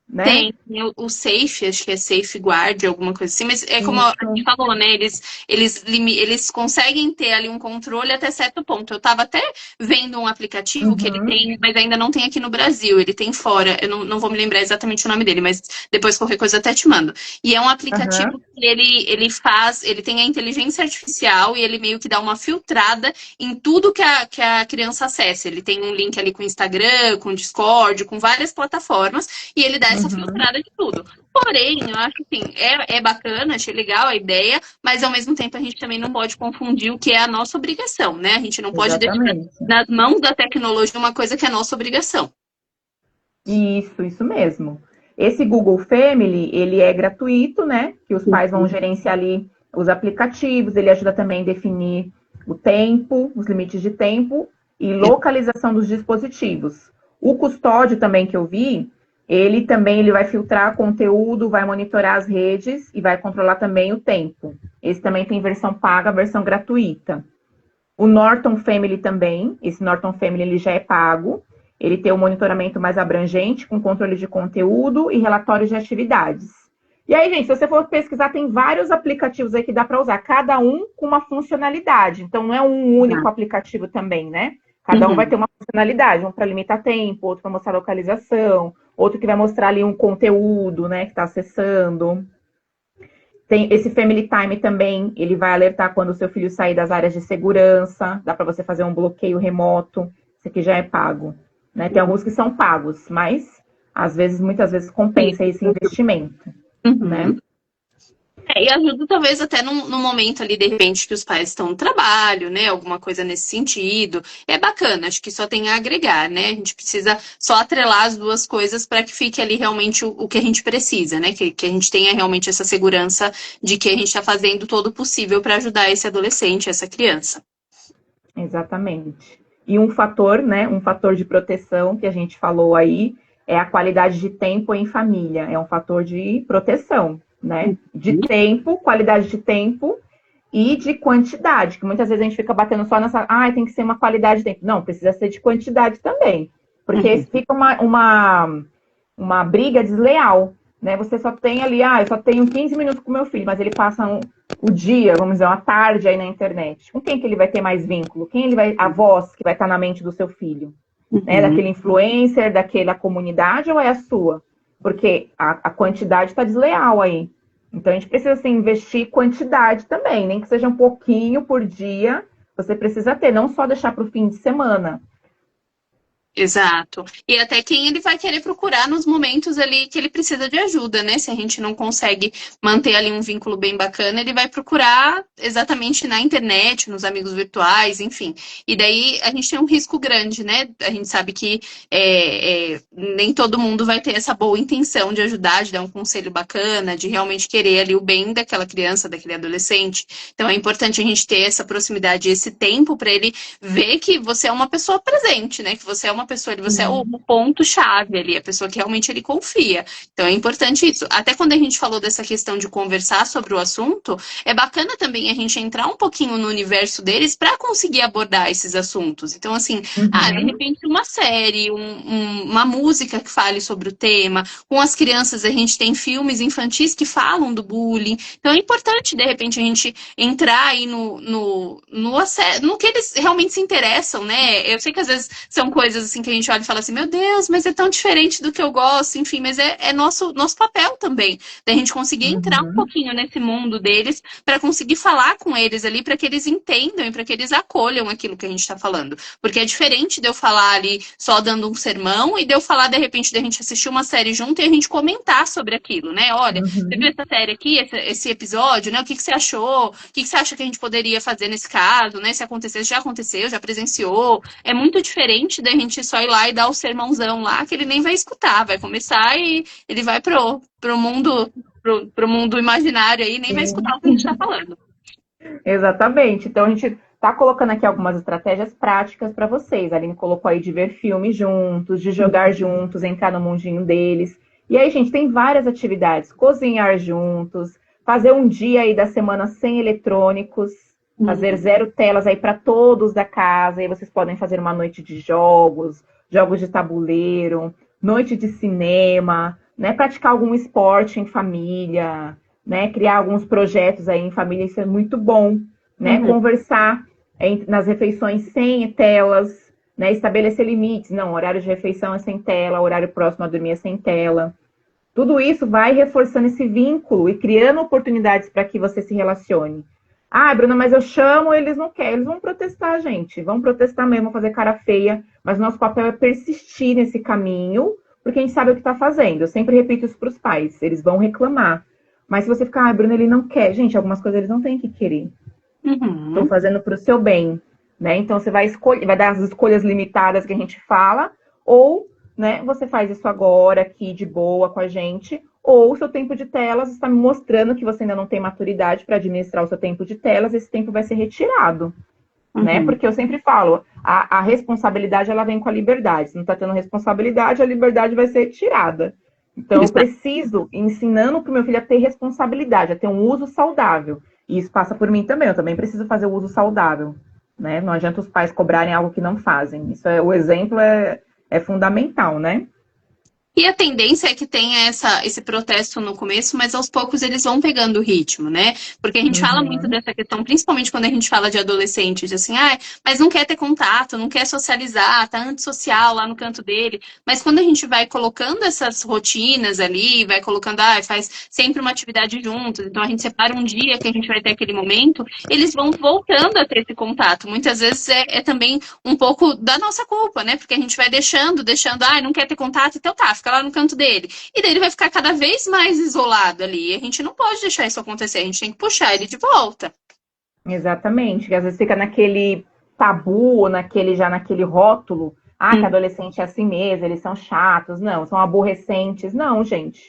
né? Tem o Safe, acho que é Safeguard, alguma coisa assim, mas é como a gente falou, né? Eles conseguem ter ali um controle até certo ponto. Eu estava até vendo um aplicativo que ele tem, mas ainda não tem aqui no Brasil, ele tem fora. Eu não vou me lembrar exatamente o nome dele, mas depois qualquer coisa eu até te mando. E é um aplicativo que ele tem a inteligência artificial e ele meio que dá uma filtrada em tudo que a criança acessa. Ele tem um link ali com o Instagram, com o Discord, com várias plataformas, e ele dá essa filtrada de tudo. Porém, eu acho que assim, é bacana, achei legal a ideia, mas ao mesmo tempo a gente também não pode confundir o que é a nossa obrigação, né? A gente não pode deixar nas mãos da tecnologia uma coisa que é nossa obrigação. Isso mesmo. Esse Google Family, ele é gratuito, né? Que os pais vão gerenciar ali os aplicativos, ele ajuda também a definir o tempo, os limites de tempo e localização dos dispositivos. O custódio também que eu vi, ele vai filtrar conteúdo, vai monitorar as redes e vai controlar também o tempo. Esse também tem versão paga, versão gratuita. O Norton Family também, esse Norton Family ele já é pago. Ele tem um monitoramento mais abrangente, com controle de conteúdo e relatórios de atividades. E aí, gente, se você for pesquisar, tem vários aplicativos aí que dá para usar, cada um com uma funcionalidade. Então, não é um único aplicativo também, né? Cada um vai ter uma funcionalidade, um para limitar tempo, outro para mostrar localização, outro que vai mostrar ali um conteúdo, né, que está acessando. Tem esse Family Time também, ele vai alertar quando o seu filho sair das áreas de segurança, dá para você fazer um bloqueio remoto, esse aqui já é pago. Né? Tem alguns que são pagos, mas muitas vezes compensa esse investimento. Né? E ajuda talvez até no momento ali, de repente, que os pais estão no trabalho, né? Alguma coisa nesse sentido. É bacana, acho que só tem a agregar, né? A gente precisa só atrelar as duas coisas para que fique ali realmente o que a gente precisa, né? Que a gente tenha realmente essa segurança de que a gente está fazendo todo o possível para ajudar esse adolescente, essa criança. Exatamente. E um fator, né? Um fator de proteção que a gente falou aí, é a qualidade de tempo em família. É um fator de proteção, né? De tempo, qualidade de tempo e de quantidade, que muitas vezes a gente fica batendo só nessa, tem que ser uma qualidade de tempo. Não, precisa ser de quantidade também. Porque fica uma briga desleal, né? Você só tem ali, eu só tenho 15 minutos com meu filho, mas ele passa o dia, vamos dizer, uma tarde aí na internet. Com quem que ele vai ter mais vínculo? A voz que vai estar na mente do seu filho? Né? Daquele influencer, daquela comunidade, ou é a sua? Porque a quantidade está desleal aí. Então, a gente precisa assim, investir quantidade também, nem que seja um pouquinho por dia, você precisa ter, não só deixar para o fim de semana. Exato. E até quem ele vai querer procurar nos momentos ali que ele precisa de ajuda, né? Se a gente não consegue manter ali um vínculo bem bacana, ele vai procurar exatamente na internet, nos amigos virtuais, enfim. E daí a gente tem um risco grande, né? A gente sabe que nem todo mundo vai ter essa boa intenção de ajudar, de dar um conselho bacana, de realmente querer ali o bem daquela criança, daquele adolescente. Então é importante a gente ter essa proximidade, esse tempo para ele ver que você é uma pessoa presente, né? Que você é uma pessoa, você é o ponto-chave ali, a pessoa que realmente ele confia. Então é importante isso. Até quando a gente falou dessa questão de conversar sobre o assunto, é bacana também a gente entrar um pouquinho no universo deles para conseguir abordar esses assuntos. Então, assim, de repente uma série, uma música que fale sobre o tema. Com as crianças, a gente tem filmes infantis que falam do bullying. Então é importante, de repente, a gente entrar aí no que eles realmente se interessam, né? Eu sei que às vezes são coisas assim que a gente olha e fala assim, meu Deus, mas é tão diferente do que eu gosto, enfim, mas é nosso papel também, da gente conseguir entrar um pouquinho nesse mundo deles, para conseguir falar com eles ali, para que eles entendam e para que eles acolham aquilo que a gente está falando. Porque é diferente de eu falar ali só dando um sermão e de eu falar, de repente, de a gente assistir uma série junto e a gente comentar sobre aquilo, né? Olha, você viu essa série aqui, esse episódio, né? O que você achou? O que você acha que a gente poderia fazer nesse caso, né? Se acontecesse, já aconteceu, já presenciou. É muito diferente da gente só ir lá e dar o sermãozão lá, que ele nem vai escutar, vai começar e ele vai pro mundo imaginário aí, nem vai escutar o que a gente está falando. Exatamente. Então, a gente tá colocando aqui algumas estratégias práticas para vocês. A Aline colocou aí de ver filmes juntos, de jogar juntos, entrar no mundinho deles. E aí, gente, tem várias atividades. Cozinhar juntos, fazer um dia aí da semana sem eletrônicos, fazer 0 telas aí para todos da casa. E vocês podem fazer uma noite de jogos de tabuleiro, noite de cinema, né? Praticar algum esporte em família, né? Criar alguns projetos aí em família, isso é muito bom, né? Conversar nas refeições sem telas, né? Estabelecer limites. Não, horário de refeição é sem tela, horário próximo a dormir é sem tela. Tudo isso vai reforçando esse vínculo e criando oportunidades para que você se relacione. Bruna, mas eu chamo, eles não querem. Eles vão protestar, gente. Vão protestar mesmo, vão fazer cara feia. Mas nosso papel é persistir nesse caminho, porque a gente sabe o que está fazendo. Eu sempre repito isso para os pais. Eles vão reclamar. Mas se você ficar, Bruna, ele não quer. Gente, algumas coisas eles não têm que querer. Estão fazendo para o seu bem, né? Então, você vai escolher, vai dar as escolhas limitadas que a gente fala, ou, né, você faz isso agora, aqui, de boa, com a gente, ou o seu tempo de telas está me mostrando que você ainda não tem maturidade para administrar o seu tempo de telas, esse tempo vai ser retirado, né? Porque eu sempre falo, a responsabilidade, ela vem com a liberdade. Se não está tendo responsabilidade, a liberdade vai ser retirada. Então, eu preciso, ensinando para o meu filho a ter responsabilidade, a ter um uso saudável. E isso passa por mim também, eu também preciso fazer o uso saudável, né? Não adianta os pais cobrarem algo que não fazem. O exemplo é fundamental, né? E a tendência é que tenha esse protesto no começo, mas aos poucos eles vão pegando o ritmo, né? Porque a gente fala muito dessa questão, principalmente quando a gente fala de adolescentes, assim, mas não quer ter contato, não quer socializar, tá antissocial lá no canto dele. Mas quando a gente vai colocando essas rotinas ali, vai colocando, faz sempre uma atividade juntos, então a gente separa um dia que a gente vai ter aquele momento, eles vão voltando a ter esse contato. Muitas vezes é também um pouco da nossa culpa, né? Porque a gente vai deixando, não quer ter contato, então fica lá no canto dele. E daí ele vai ficar cada vez mais isolado ali. E a gente não pode deixar isso acontecer, a gente tem que puxar ele de volta. Exatamente, que às vezes fica naquele tabu, naquele rótulo, que adolescente é assim mesmo, eles são chatos, não, são aborrecentes. Não, gente.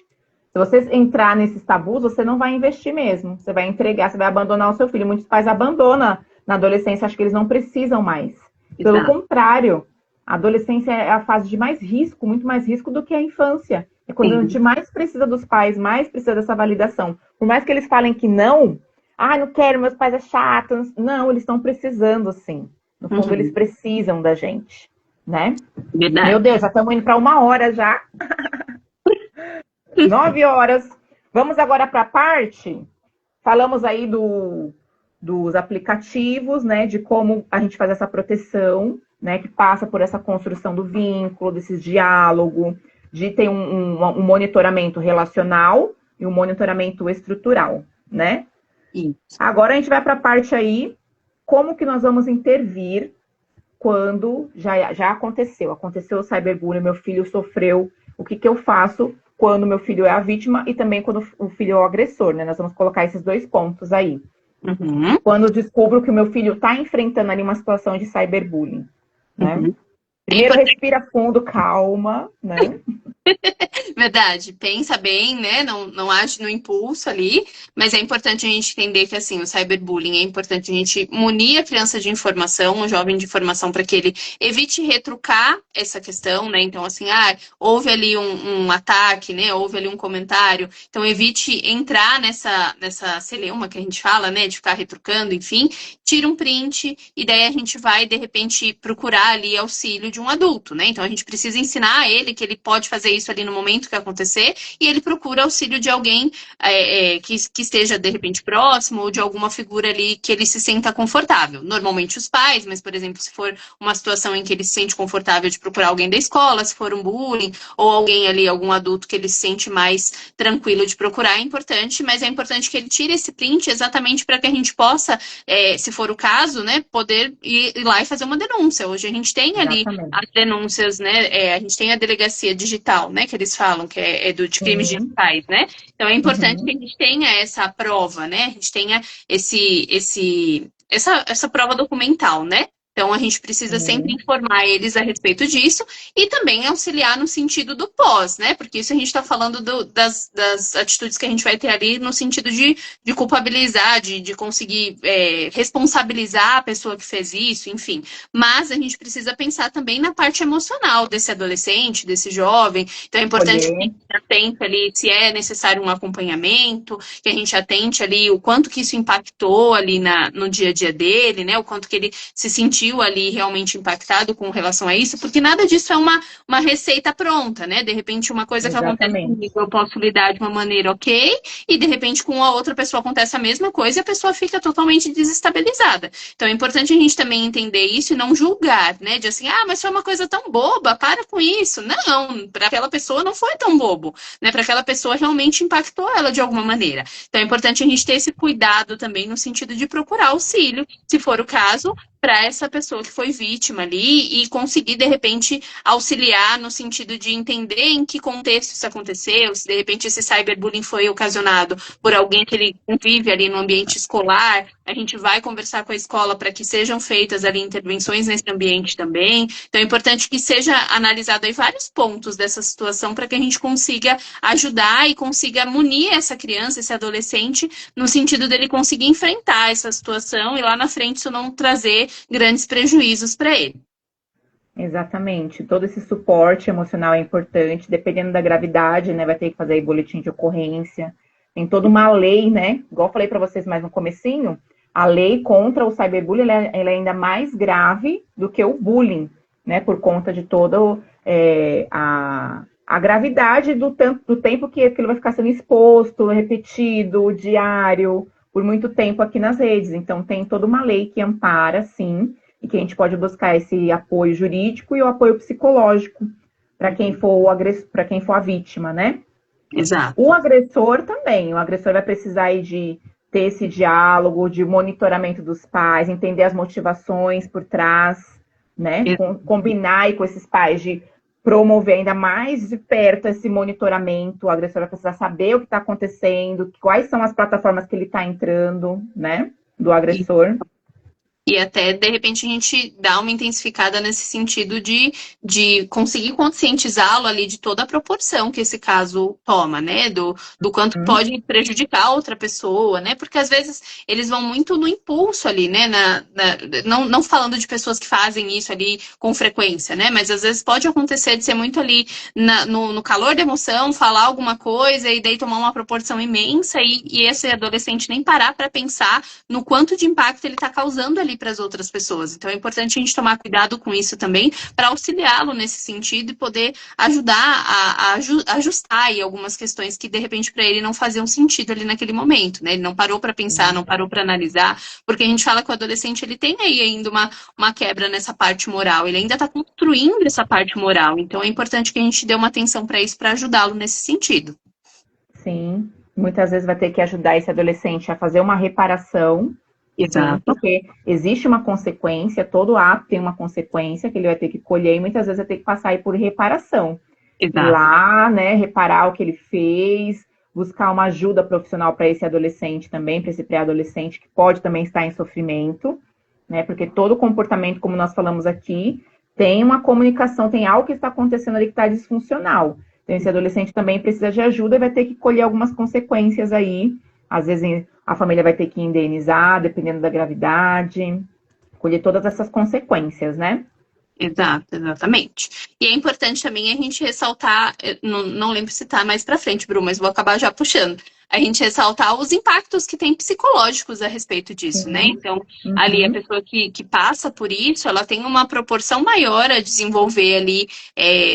Se você entrar nesses tabus, você não vai investir mesmo. Você vai entregar, você vai abandonar o seu filho. Muitos pais abandonam na adolescência, acham que eles não precisam mais. Pelo contrário, A adolescência é a fase de mais risco, muito mais risco do que a infância. É quando Sim. a gente mais precisa dos pais, mais precisa dessa validação. Por mais que eles falem que não, não quero, meus pais é chato. Não, eles estão precisando, sim. No fundo, eles precisam da gente, né? Verdade. Meu Deus, já estamos indo para 1 hora já. 9 horas. Vamos agora para a parte. Falamos aí dos aplicativos, né? De como a gente faz essa proteção, né? Que passa por essa construção do vínculo, desse diálogo, de ter um monitoramento relacional e um monitoramento estrutural, né? Isso. Agora a gente vai para a parte aí, como que nós vamos intervir quando já aconteceu. Aconteceu o cyberbullying, meu filho sofreu, o que eu faço quando meu filho é a vítima e também quando o filho é o agressor, né? Nós vamos colocar esses 2 pontos aí. Quando eu descubro que o meu filho está enfrentando ali uma situação de cyberbullying, né? Primeiro, respira fundo, calma, né? Verdade, pensa bem, né? Não age no impulso ali, mas é importante a gente entender que, assim, o cyberbullying é importante a gente munir a criança de informação, o jovem de informação, para que ele evite retrucar essa questão, né? Então, assim, houve ali um ataque, né? Houve ali um comentário, então evite entrar nessa celeuma que a gente fala, né? De ficar retrucando, enfim, tira um print e daí a gente vai, de repente, procurar ali auxílio de um adulto, né? Então, a gente precisa ensinar a ele que ele pode fazer isso ali no momento que acontecer, e ele procura auxílio de alguém que esteja, de repente, próximo, ou de alguma figura ali que ele se sinta confortável. Normalmente os pais, mas, por exemplo, se for uma situação em que ele se sente confortável de procurar alguém da escola, se for um bullying, ou alguém ali, algum adulto que ele se sente mais tranquilo de procurar, é importante, mas é importante que ele tire esse print exatamente para que a gente possa, se for o caso, né, poder ir lá e fazer uma denúncia. Hoje a gente tem ali Exatamente. as denúncias, né, a gente tem a delegacia digital, né, que eles falam, que é de crimes digitais, né? Então é importante que a gente tenha essa prova, né? A gente tenha essa prova documental, né? Então a gente precisa sempre informar eles a respeito disso e também auxiliar no sentido do pós, né? Porque isso a gente está falando das atitudes que a gente vai ter ali no sentido de culpabilizar, de conseguir responsabilizar a pessoa que fez isso, enfim. Mas a gente precisa pensar também na parte emocional desse adolescente, desse jovem. Então é importante que a gente atente ali se é necessário um acompanhamento, que a gente atente ali o quanto que isso impactou ali no dia a dia dele, né? O quanto que ele se sentiu ali realmente impactado com relação a isso, porque nada disso é uma receita pronta, né? De repente uma coisa que acontece comigo eu posso lidar de uma maneira ok, e de repente com a outra pessoa acontece a mesma coisa e a pessoa fica totalmente desestabilizada. Então é importante a gente também entender isso e não julgar, né? De assim, mas foi uma coisa tão boba, para com isso. Não, para aquela pessoa não foi tão bobo, né? Para aquela pessoa realmente impactou ela de alguma maneira. Então é importante a gente ter esse cuidado também no sentido de procurar auxílio, se for o caso, para essa pessoa que foi vítima ali e conseguir, de repente, auxiliar no sentido de entender em que contexto isso aconteceu, se de repente esse cyberbullying foi ocasionado por alguém que ele convive ali no ambiente escolar, a gente vai conversar com a escola para que sejam feitas ali intervenções nesse ambiente também. Então é importante que seja analisado aí vários pontos dessa situação para que a gente consiga ajudar e consiga munir essa criança, esse adolescente, no sentido dele conseguir enfrentar essa situação e lá na frente isso não trazer grandes prejuízos para ele. Exatamente. Todo esse suporte emocional é importante, dependendo da gravidade, né? Vai ter que fazer aí boletim de ocorrência. Tem toda uma lei, né? Igual eu falei para vocês mais no comecinho, a lei contra o cyberbullying ela é ainda mais grave do que o bullying, né? Por conta de toda a gravidade do tempo que aquilo vai ficar sendo exposto, repetido, diário, por muito tempo aqui nas redes. Então, tem toda uma lei que ampara, sim, e que a gente pode buscar esse apoio jurídico e o apoio psicológico para quem for o agressor, para quem for a vítima, né? Exato. O agressor também. O agressor vai precisar aí de ter esse diálogo, de monitoramento dos pais, entender as motivações por trás, né? Combinar aí com esses pais de promover ainda mais de perto esse monitoramento. O agressor vai precisar saber o que está acontecendo, quais são as plataformas que ele está entrando, né? Do agressor. E até, de repente, a gente dá uma intensificada nesse sentido de conseguir conscientizá-lo ali de toda a proporção que esse caso toma, né? Do quanto pode prejudicar outra pessoa, né? Porque às vezes eles vão muito no impulso ali, né? Não falando de pessoas que fazem isso ali com frequência, né? Mas às vezes pode acontecer de ser muito ali no calor da emoção, falar alguma coisa e daí tomar uma proporção imensa e esse adolescente nem parar para pensar no quanto de impacto ele está causando ali para as outras pessoas. Então é importante a gente tomar cuidado com isso também para auxiliá-lo nesse sentido e poder ajudar a ajustar aí algumas questões que de repente para ele não faziam sentido ali naquele momento, né? Ele não parou para pensar, não parou para analisar, porque a gente fala que o adolescente ele tem aí ainda uma quebra nessa parte moral, ele ainda está construindo essa parte moral. Então é importante que a gente dê uma atenção para isso para ajudá-lo nesse sentido. Sim, muitas vezes vai ter que ajudar esse adolescente a fazer uma reparação. Exato. Sim, porque existe uma consequência, todo ato tem uma consequência que ele vai ter que colher e muitas vezes vai ter que passar aí por reparação. Exato. Ir lá, né, reparar o que ele fez, buscar uma ajuda profissional para esse adolescente também, para esse pré-adolescente que pode também estar em sofrimento, né, porque todo comportamento, como nós falamos aqui, tem uma comunicação, tem algo que está acontecendo ali que está disfuncional. Então esse adolescente também precisa de ajuda e vai ter que colher algumas consequências aí. Às vezes a família vai ter que indenizar, dependendo da gravidade, colher todas essas consequências, né? Exato, exatamente. E é importante também a gente ressaltar, não lembro se tá mais pra frente, Bru, mas vou acabar já puxando. A gente ressaltar os impactos que tem psicológicos a respeito disso, né? Então, ali a pessoa que passa por isso, ela tem uma proporção maior a desenvolver ali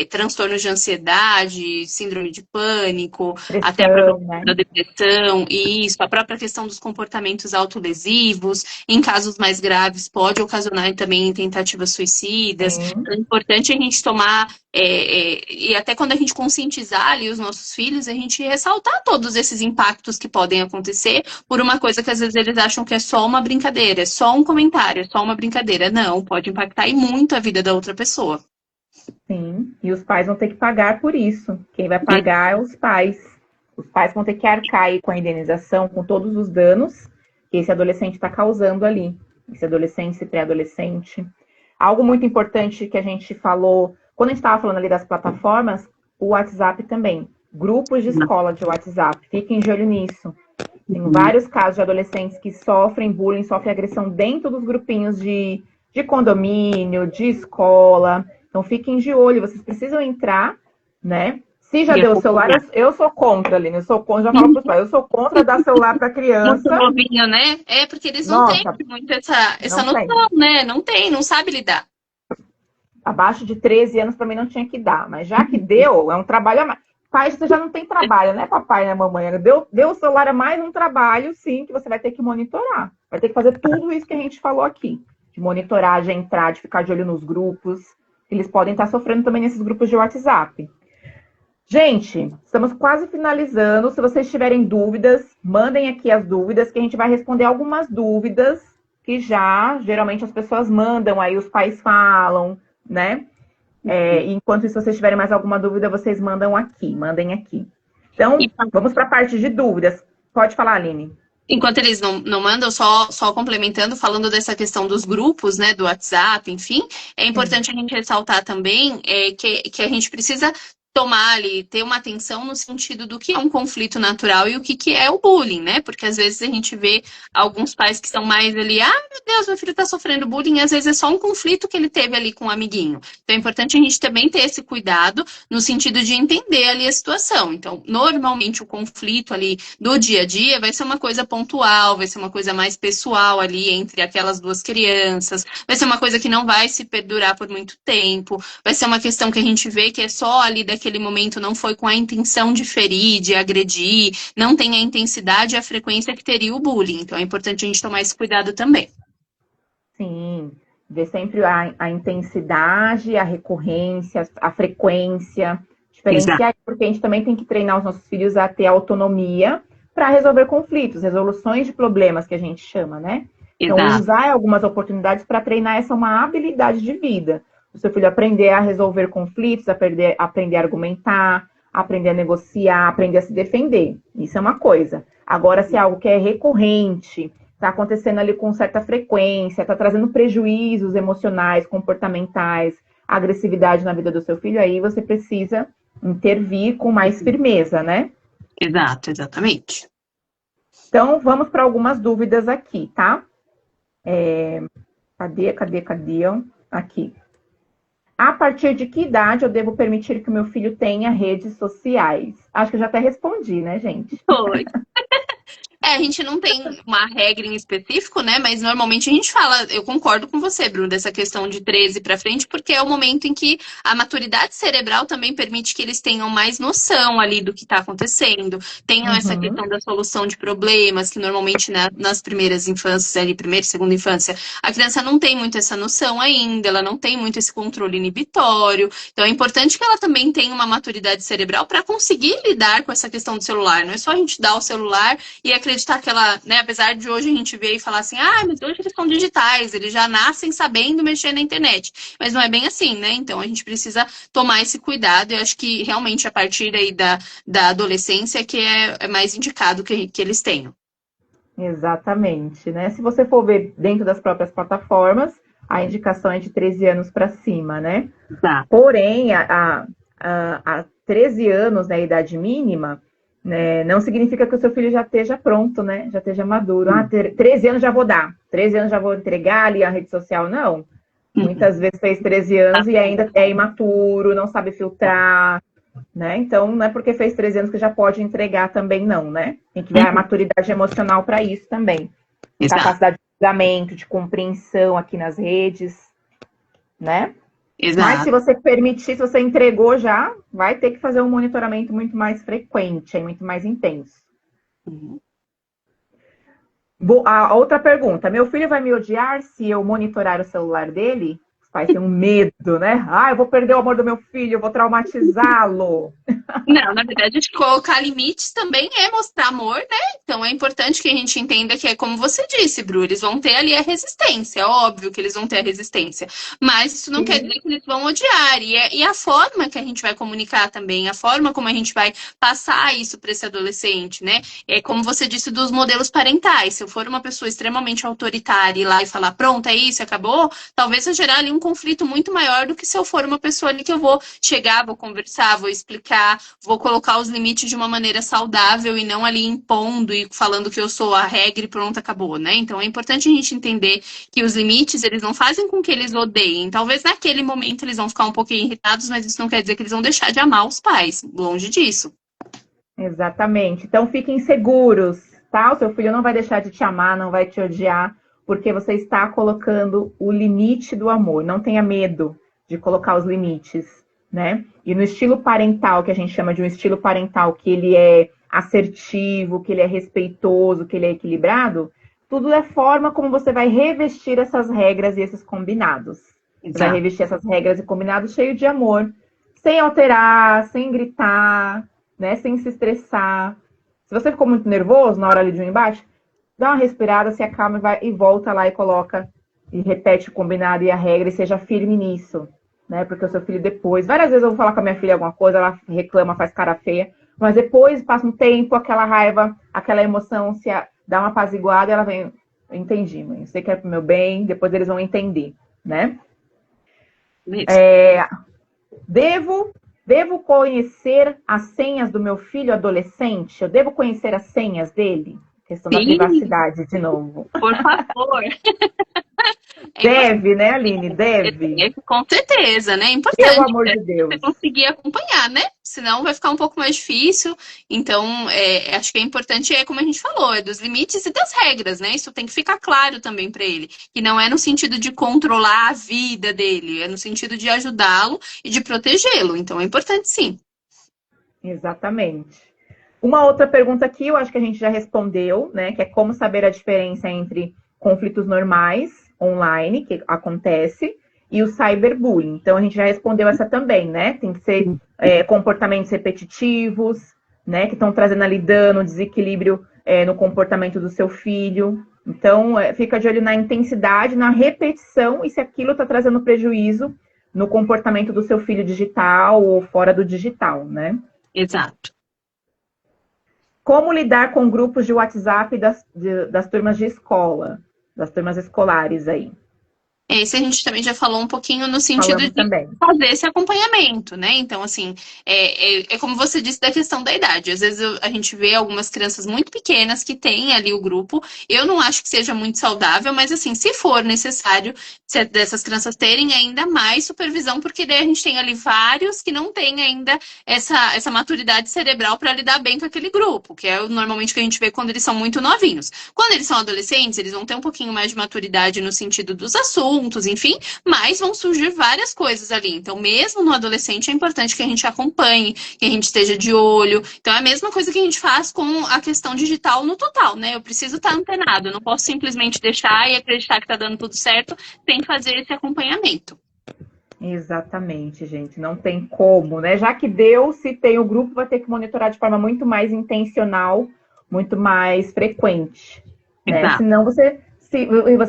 transtornos de ansiedade, síndrome de pânico, Pressão, até a própria né? da depressão, e isso, a própria questão dos comportamentos autolesivos, em casos mais graves, pode ocasionar também tentativas suicidas. É importante a gente tomar, e até quando a gente conscientizar ali os nossos filhos, a gente ressaltar todos esses impactos que podem acontecer por uma coisa que às vezes eles acham que é só uma brincadeira, é só um comentário, é só uma brincadeira. Não, pode impactar e muito a vida da outra pessoa. Sim, e os pais vão ter que pagar por isso. Quem vai pagar é os pais. Os pais vão ter que arcar aí com a indenização, com todos os danos que esse adolescente está causando ali. Esse adolescente, esse pré-adolescente. Algo muito importante que a gente falou, quando a gente estava falando ali das plataformas, o WhatsApp também. Grupos de escola de WhatsApp. Fiquem de olho nisso. Tem vários casos de adolescentes que sofrem bullying, sofrem agressão dentro dos grupinhos de condomínio, de escola. Então, fiquem de olho. Vocês precisam entrar, né? Se já deu o celular, eu sou contra, Aline. Eu sou contra, já falo para os pais. Eu sou contra dar celular para criança. Muito novinho, né? Porque eles não têm muito essa noção, né? Não sabe lidar. Abaixo de 13 anos, para mim, não tinha que dar. Mas já que deu, é um trabalho a mais. Pai, você já não tem trabalho, né, papai, né, mamãe? Deu o celular, é mais um trabalho, sim, que você vai ter que monitorar. Vai ter que fazer tudo isso que a gente falou aqui. De monitorar, de entrar, de ficar de olho nos grupos. Eles podem estar sofrendo também nesses grupos de WhatsApp. Gente, estamos quase finalizando. Se vocês tiverem dúvidas, mandem aqui as dúvidas, que a gente vai responder algumas dúvidas que geralmente as pessoas mandam, aí os pais falam, né? Enquanto isso, se vocês tiverem mais alguma dúvida, vocês mandem aqui. Então, vamos para a parte de dúvidas. Pode falar, Aline. Enquanto eles não mandam, só complementando, falando dessa questão dos grupos, né, do WhatsApp, enfim, é importante a gente ressaltar também que a gente precisa tomar ali, ter uma atenção no sentido do que é um conflito natural e o que é o bullying, né? Porque às vezes a gente vê alguns pais que são mais ali, meu Deus, meu filho tá sofrendo bullying, e às vezes é só um conflito que ele teve ali com um amiguinho. Então é importante a gente também ter esse cuidado no sentido de entender ali a situação. Então, normalmente o conflito ali do dia a dia vai ser uma coisa pontual, vai ser uma coisa mais pessoal ali entre aquelas duas crianças, vai ser uma coisa que não vai se perdurar por muito tempo, vai ser uma questão que a gente vê que é só ali daquele momento, não foi com a intenção de ferir, de agredir, não tem a intensidade e a frequência que teria o bullying. Então é importante a gente tomar esse cuidado também. Sim, ver sempre a intensidade, a recorrência, a frequência, diferenciar, porque a gente também tem que treinar os nossos filhos a ter autonomia para resolver conflitos, resoluções de problemas que a gente chama, né? Então, usar algumas oportunidades para treinar essa uma habilidade de vida. O seu filho aprender a resolver conflitos, aprender a argumentar, aprender a negociar, aprender a se defender. Isso é uma coisa. Agora, se é algo que é recorrente, está acontecendo ali com certa frequência, está trazendo prejuízos emocionais, comportamentais, agressividade na vida do seu filho, aí você precisa intervir com mais firmeza, né? Exato, exatamente. Então, vamos para algumas dúvidas aqui, tá? Cadê? Aqui. A partir de que idade eu devo permitir que o meu filho tenha redes sociais? Acho que eu já até respondi, né, gente? Foi. A gente não tem uma regra em específico, né? Mas normalmente a gente fala, eu concordo com você, Bruno, dessa questão de 13 para frente, porque é o momento em que a maturidade cerebral também permite que eles tenham mais noção ali do que está acontecendo, tenham essa questão da solução de problemas, que normalmente nas primeiras infâncias, ali, primeira e segunda infância, a criança não tem muito essa noção ainda, ela não tem muito esse controle inibitório. Então é importante que ela também tenha uma maturidade cerebral para conseguir lidar com essa questão do celular. Não é só a gente dar o celular e acreditar que ela, né, apesar de hoje a gente ver e falar assim, mas hoje eles são digitais, eles já nascem sabendo mexer na internet. Mas não é bem assim, né? Então a gente precisa tomar esse cuidado. Eu acho que realmente a partir aí da adolescência que é mais indicado que eles tenham. Exatamente, né? Se você for ver dentro das próprias plataformas, a indicação é de 13 anos para cima, né? Tá. Porém, a 13 anos, né, a idade mínima, né, não significa que o seu filho já esteja pronto, né? Já esteja maduro. 13 anos já vou dar. 13 anos já vou entregar ali a rede social. Não. Muitas vezes fez 13 anos e ainda é imaturo, não sabe filtrar, né? Então, não é porque fez 13 anos que já pode entregar também, não, né? Tem que ver a maturidade emocional para isso também. Exato. Capacidade de julgamento, de compreensão aqui nas redes, né? Exato. Mas se você permitir, se você entregou já, vai ter que fazer um monitoramento muito mais frequente, muito mais intenso. A outra pergunta, meu filho vai me odiar se eu monitorar o celular dele? Os pais têm um medo, né? Eu vou perder o amor do meu filho, eu vou traumatizá-lo. Não, na verdade, acho que colocar limites também é mostrar amor, né? Então é importante que a gente entenda que é como você disse, Bru, eles vão ter ali a resistência, é óbvio que eles vão ter a resistência, mas isso não quer dizer que eles vão odiar, e a forma que a gente vai comunicar também, a forma como a gente vai passar isso para esse adolescente, né? É como você disse dos modelos parentais, se eu for uma pessoa extremamente autoritária e ir lá e falar, pronto, é isso, acabou, talvez eu gerar ali um conflito muito maior do que se eu for uma pessoa ali que eu vou chegar, vou conversar, vou explicar, vou colocar os limites de uma maneira saudável e não ali impondo e falando que eu sou a regra e pronto, acabou, né? Então é importante a gente entender que os limites, eles não fazem com que eles odeiem. Talvez naquele momento eles vão ficar um pouquinho irritados, mas isso não quer dizer que eles vão deixar de amar os pais. Longe disso. Exatamente. Então fiquem seguros, tá? O seu filho não vai deixar de te amar, não vai te odiar, porque você está colocando o limite do amor. Não tenha medo de colocar os limites, né? E no estilo parental, que a gente chama de um estilo parental, que ele é assertivo, que ele é respeitoso, que ele é equilibrado, tudo é forma como você vai revestir essas regras e esses combinados. Você vai revestir essas regras e combinados cheio de amor, sem alterar, sem gritar, né? Sem se estressar. Se você ficou muito nervoso na hora ali de um embate, dá uma respirada, se acalma e volta lá e coloca e repete o combinado e a regra e seja firme nisso. Né? Porque o seu filho depois... Várias vezes eu vou falar com a minha filha alguma coisa, ela reclama, faz cara feia, mas depois passa um tempo, aquela raiva, aquela emoção se dá uma apaziguada e ela vem... Entendi, mãe. Você quer pro meu bem, depois eles vão entender, né? Devo conhecer as senhas do meu filho adolescente? Eu devo conhecer as senhas dele? Questão da privacidade, de novo. Por favor. Deve, né, Aline? Deve. Com certeza, né? É importante. Pelo amor de Deus. Você conseguir acompanhar, né? Senão vai ficar um pouco mais difícil. Então, acho que é importante, como a gente falou, é dos limites e das regras, né? Isso tem que ficar claro também para ele. Que não é no sentido de controlar a vida dele, é no sentido de ajudá-lo e de protegê-lo. Então, é importante sim. Exatamente. Uma outra pergunta aqui, eu acho que a gente já respondeu, né? Que é como saber a diferença entre conflitos normais, online, que acontece, e o cyberbullying. Então, a gente já respondeu essa também, né? Tem que ser comportamentos repetitivos, né? Que estão trazendo ali dano, desequilíbrio no comportamento do seu filho. Então, fica de olho na intensidade, na repetição e se aquilo está trazendo prejuízo no comportamento do seu filho digital ou fora do digital, né? Exato. Como lidar com grupos de WhatsApp das turmas de escola, das turmas escolares aí? Esse a gente também já falou um pouquinho no sentido Falamos de também. fazer esse acompanhamento, né? Então, assim, é como você disse da questão da idade. Às vezes a gente vê algumas crianças muito pequenas que têm ali o grupo. Eu não acho que seja muito saudável, mas, assim, se for necessário dessas crianças terem ainda mais supervisão, porque daí a gente tem ali vários que não têm ainda essa maturidade cerebral para lidar bem com aquele grupo, que é normalmente o que a gente vê quando eles são muito novinhos. Quando eles são adolescentes, eles vão ter um pouquinho mais de maturidade no sentido dos assuntos, enfim, mas vão surgir várias coisas ali. Então, mesmo no adolescente, é importante que a gente acompanhe, que a gente esteja de olho. Então, é a mesma coisa que a gente faz com a questão digital no total, né? Eu preciso estar antenado, eu não posso simplesmente deixar e acreditar que está dando tudo certo sem fazer esse acompanhamento. Exatamente, gente. Não tem como, né? Já que Deus, se tem o grupo, vai ter que monitorar de forma muito mais intencional, muito mais frequente, né? Exato. Senão você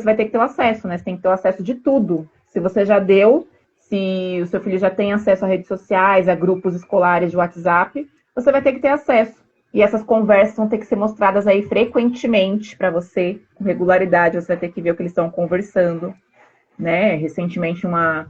vai ter que ter o acesso, né? Você tem que ter o acesso de tudo. Se você já deu, se o seu filho já tem acesso a redes sociais, a grupos escolares de WhatsApp, você vai ter que ter acesso. E essas conversas vão ter que ser mostradas aí frequentemente para você, com regularidade. Você vai ter que ver o que eles estão conversando, né? Recentemente, uma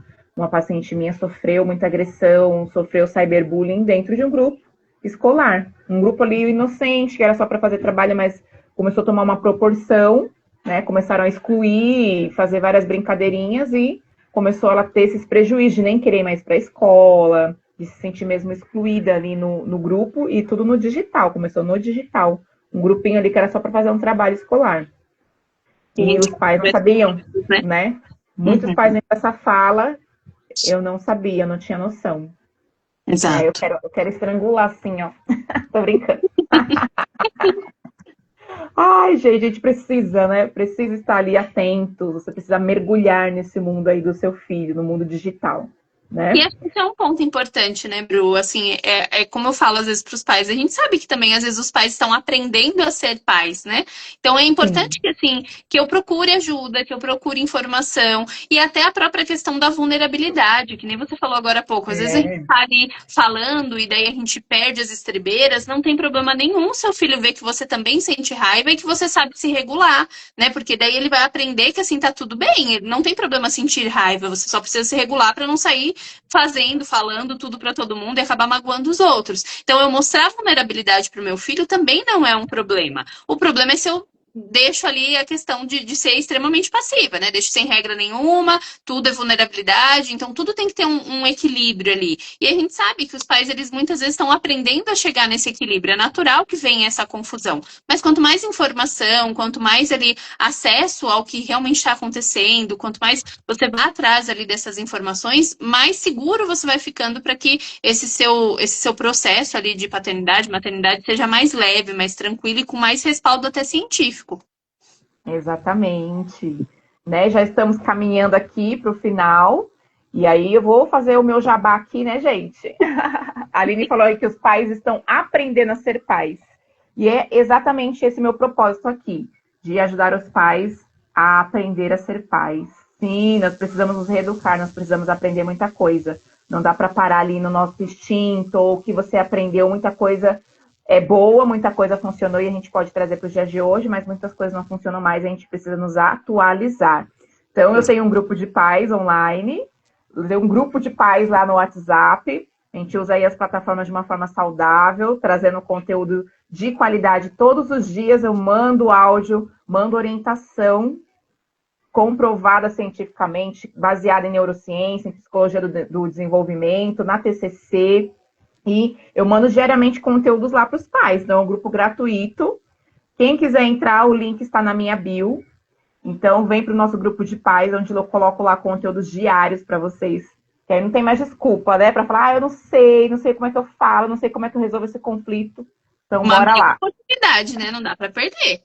paciente minha sofreu muita agressão, sofreu cyberbullying dentro de um grupo escolar. Um grupo ali inocente, que era só para fazer trabalho, mas começou a tomar uma proporção, né? Começaram a excluir, fazer várias brincadeirinhas e começou ela a ter esses prejuízos de nem querer mais para a escola, de se sentir mesmo excluída ali no grupo e tudo no digital. Começou no digital. Um grupinho ali que era só para fazer um trabalho escolar. E os pais não sabiam, né? Muitos pais nessa fala, eu não sabia, eu não tinha noção. Exato. Eu quero estrangular assim, ó. Tô brincando. Ai, gente, a gente precisa, né? Precisa estar ali atento. Você precisa mergulhar nesse mundo aí do seu filho, no mundo digital, né? E acho que esse é um ponto importante, né, Bru? Assim, como eu falo às vezes para os pais, a gente sabe que também às vezes os pais estão aprendendo a ser pais, né? Então é importante que, assim, que eu procure ajuda, que eu procure informação e até a própria questão da vulnerabilidade, que nem você falou agora há pouco. Às vezes a gente tá ali falando e daí a gente perde as estribeiras, não tem problema nenhum seu filho ver que você também sente raiva e que você sabe se regular, né? Porque daí ele vai aprender que assim tá tudo bem, não tem problema sentir raiva, você só precisa se regular para não sair falando tudo para todo mundo e acabar magoando os outros. Então, eu mostrar vulnerabilidade para o meu filho também não é um problema. O problema é se eu deixo ali a questão de ser extremamente passiva, né? Deixo sem regra nenhuma, tudo é vulnerabilidade, então tudo tem que ter um equilíbrio ali. E a gente sabe que os pais, eles muitas vezes estão aprendendo a chegar nesse equilíbrio. É natural que venha essa confusão. Mas quanto mais informação, quanto mais ali acesso ao que realmente está acontecendo, quanto mais você vai atrás ali dessas informações, mais seguro você vai ficando para que esse seu processo ali de paternidade, maternidade seja mais leve, mais tranquilo e com mais respaldo até científico. Exatamente. Né? Já estamos caminhando aqui para o final. E aí eu vou fazer o meu jabá aqui, né, gente? A Aline falou aí que os pais estão aprendendo a ser pais. E é exatamente esse meu propósito aqui, de ajudar os pais a aprender a ser pais. Sim, nós precisamos nos reeducar, nós precisamos aprender muita coisa. Não dá para parar ali no nosso instinto, ou que você aprendeu muita coisa é boa, muita coisa funcionou e a gente pode trazer para os dias de hoje, mas muitas coisas não funcionam mais e a gente precisa nos atualizar. Então, eu tenho um grupo de pais online, eu tenho um grupo de pais lá no WhatsApp, a gente usa aí as plataformas de uma forma saudável, trazendo conteúdo de qualidade todos os dias, eu mando áudio, mando orientação comprovada cientificamente, baseada em neurociência, em psicologia do desenvolvimento, na TCC, e eu mando diariamente conteúdos lá para os pais. Então, é um grupo gratuito. Quem quiser entrar, o link está na minha bio. Então, vem para o nosso grupo de pais, onde eu coloco lá conteúdos diários para vocês. Que aí não tem mais desculpa, né? Para falar, eu não sei como é que eu falo, não sei como é que eu resolvo esse conflito. Então, bora lá. Uma oportunidade, né? Não dá para perder.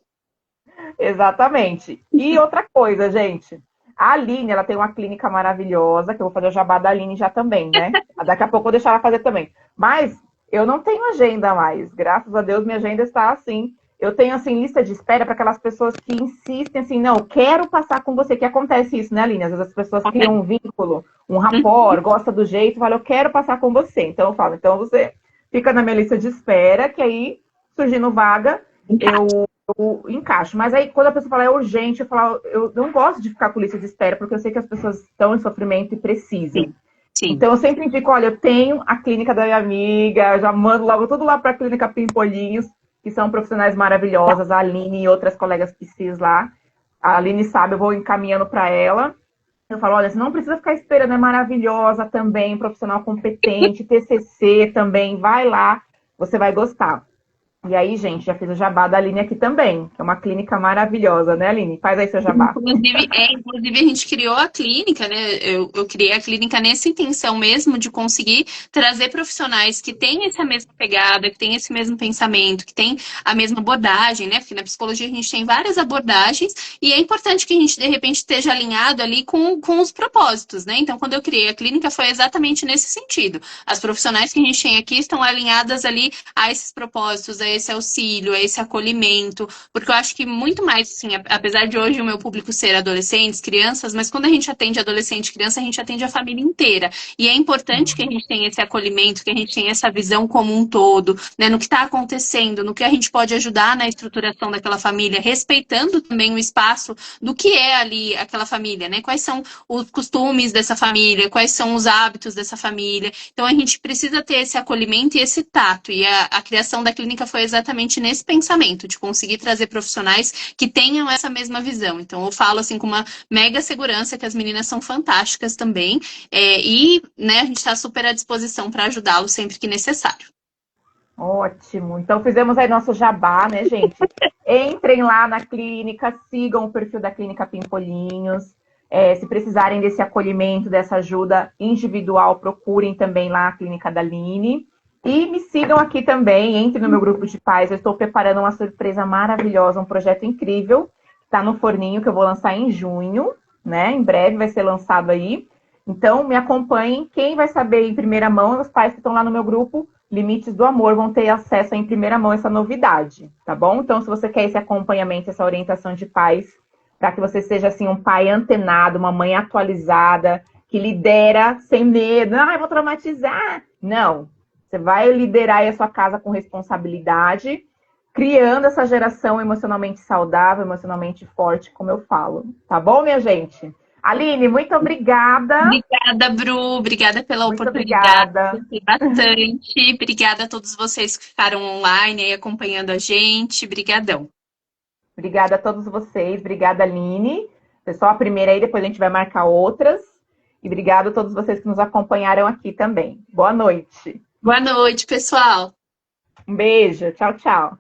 Exatamente. E outra coisa, gente. A Aline, ela tem uma clínica maravilhosa, que eu vou fazer o jabá da Aline já também, né? Daqui a pouco eu vou deixar ela fazer também. Mas eu não tenho agenda mais. Graças a Deus, minha agenda está assim. Eu tenho, assim, lista de espera para aquelas pessoas que insistem, assim, não, quero passar com você. Que acontece isso, né, Aline? Às vezes as pessoas criam um vínculo, um rapport, gosta do jeito, fala, eu quero passar com você. Então eu falo, então você fica na minha lista de espera, que aí surgindo vaga, eu encaixo. Mas aí, quando a pessoa fala é urgente, eu não gosto de ficar com lista de espera, porque eu sei que as pessoas estão em sofrimento e precisam. Sim. Sim. Então, eu sempre indico, olha, eu tenho a clínica da minha amiga, eu já mando logo tudo lá para a Clínica Pimpolinhos, que são profissionais maravilhosas, a Aline e outras colegas PCs lá. A Aline sabe, eu vou encaminhando para ela. Eu falo, olha, você não precisa ficar esperando, é maravilhosa também, profissional competente, TCC também, vai lá, você vai gostar. E aí, gente, já fiz o jabá da Aline aqui também, que é uma clínica maravilhosa, né, Aline? Faz aí seu jabá. Inclusive, a gente criou a clínica, né? Eu criei a clínica nessa intenção mesmo de conseguir trazer profissionais que têm essa mesma pegada, que têm esse mesmo pensamento, que têm a mesma abordagem, né? Porque na psicologia a gente tem várias abordagens e é importante que a gente, de repente, esteja alinhado ali com os propósitos, né? Então, quando eu criei a clínica, foi exatamente nesse sentido. As profissionais que a gente tem aqui estão alinhadas ali a esses propósitos, a esse auxílio, a esse acolhimento, porque eu acho que muito mais, assim, apesar de hoje o meu público ser adolescentes, crianças, mas quando a gente atende adolescente e criança, a gente atende a família inteira. E é importante que a gente tenha esse acolhimento, que a gente tenha essa visão como um todo, né, no que está acontecendo, no que a gente pode ajudar na estruturação daquela família, respeitando também o espaço do que é ali aquela família, né? Quais são os costumes dessa família, quais são os hábitos dessa família. Então a gente precisa ter esse acolhimento e esse tato. E a criação da clínica foi exatamente nesse pensamento, de conseguir trazer profissionais que tenham essa mesma visão. Então, eu falo assim com uma mega segurança que as meninas são fantásticas também, e né, a gente está super à disposição para ajudá-los sempre que necessário. Ótimo. Então, fizemos aí nosso jabá, né, gente? Entrem lá na clínica, sigam o perfil da Clínica Pimpolinhos. Se precisarem desse acolhimento, dessa ajuda individual, procurem também lá a Clínica da Aline. E me sigam aqui também, entre no meu grupo de pais. Eu estou preparando uma surpresa maravilhosa, um projeto incrível. Está no forninho, que eu vou lançar em junho, né? Em breve vai ser lançado aí. Então, me acompanhem. Quem vai saber em primeira mão, os pais que estão lá no meu grupo, Limites do Amor, vão ter acesso em primeira mão a essa novidade, tá bom? Então, se você quer esse acompanhamento, essa orientação de pais, para que você seja, assim, um pai antenado, uma mãe atualizada, que lidera sem medo. Ah, eu vou traumatizar. Não. Você vai liderar aí a sua casa com responsabilidade, criando essa geração emocionalmente saudável, emocionalmente forte, como eu falo. Tá bom, minha gente? Aline, muito obrigada. Obrigada, Bru. Obrigada pela oportunidade. Gostei bastante. Obrigada a todos vocês que ficaram online aí acompanhando a gente. Obrigadão. Obrigada a todos vocês. Obrigada, Aline. Foi só a primeira aí, depois a gente vai marcar outras. E obrigada a todos vocês que nos acompanharam aqui também. Boa noite. Boa noite, pessoal. Um beijo. Tchau, tchau.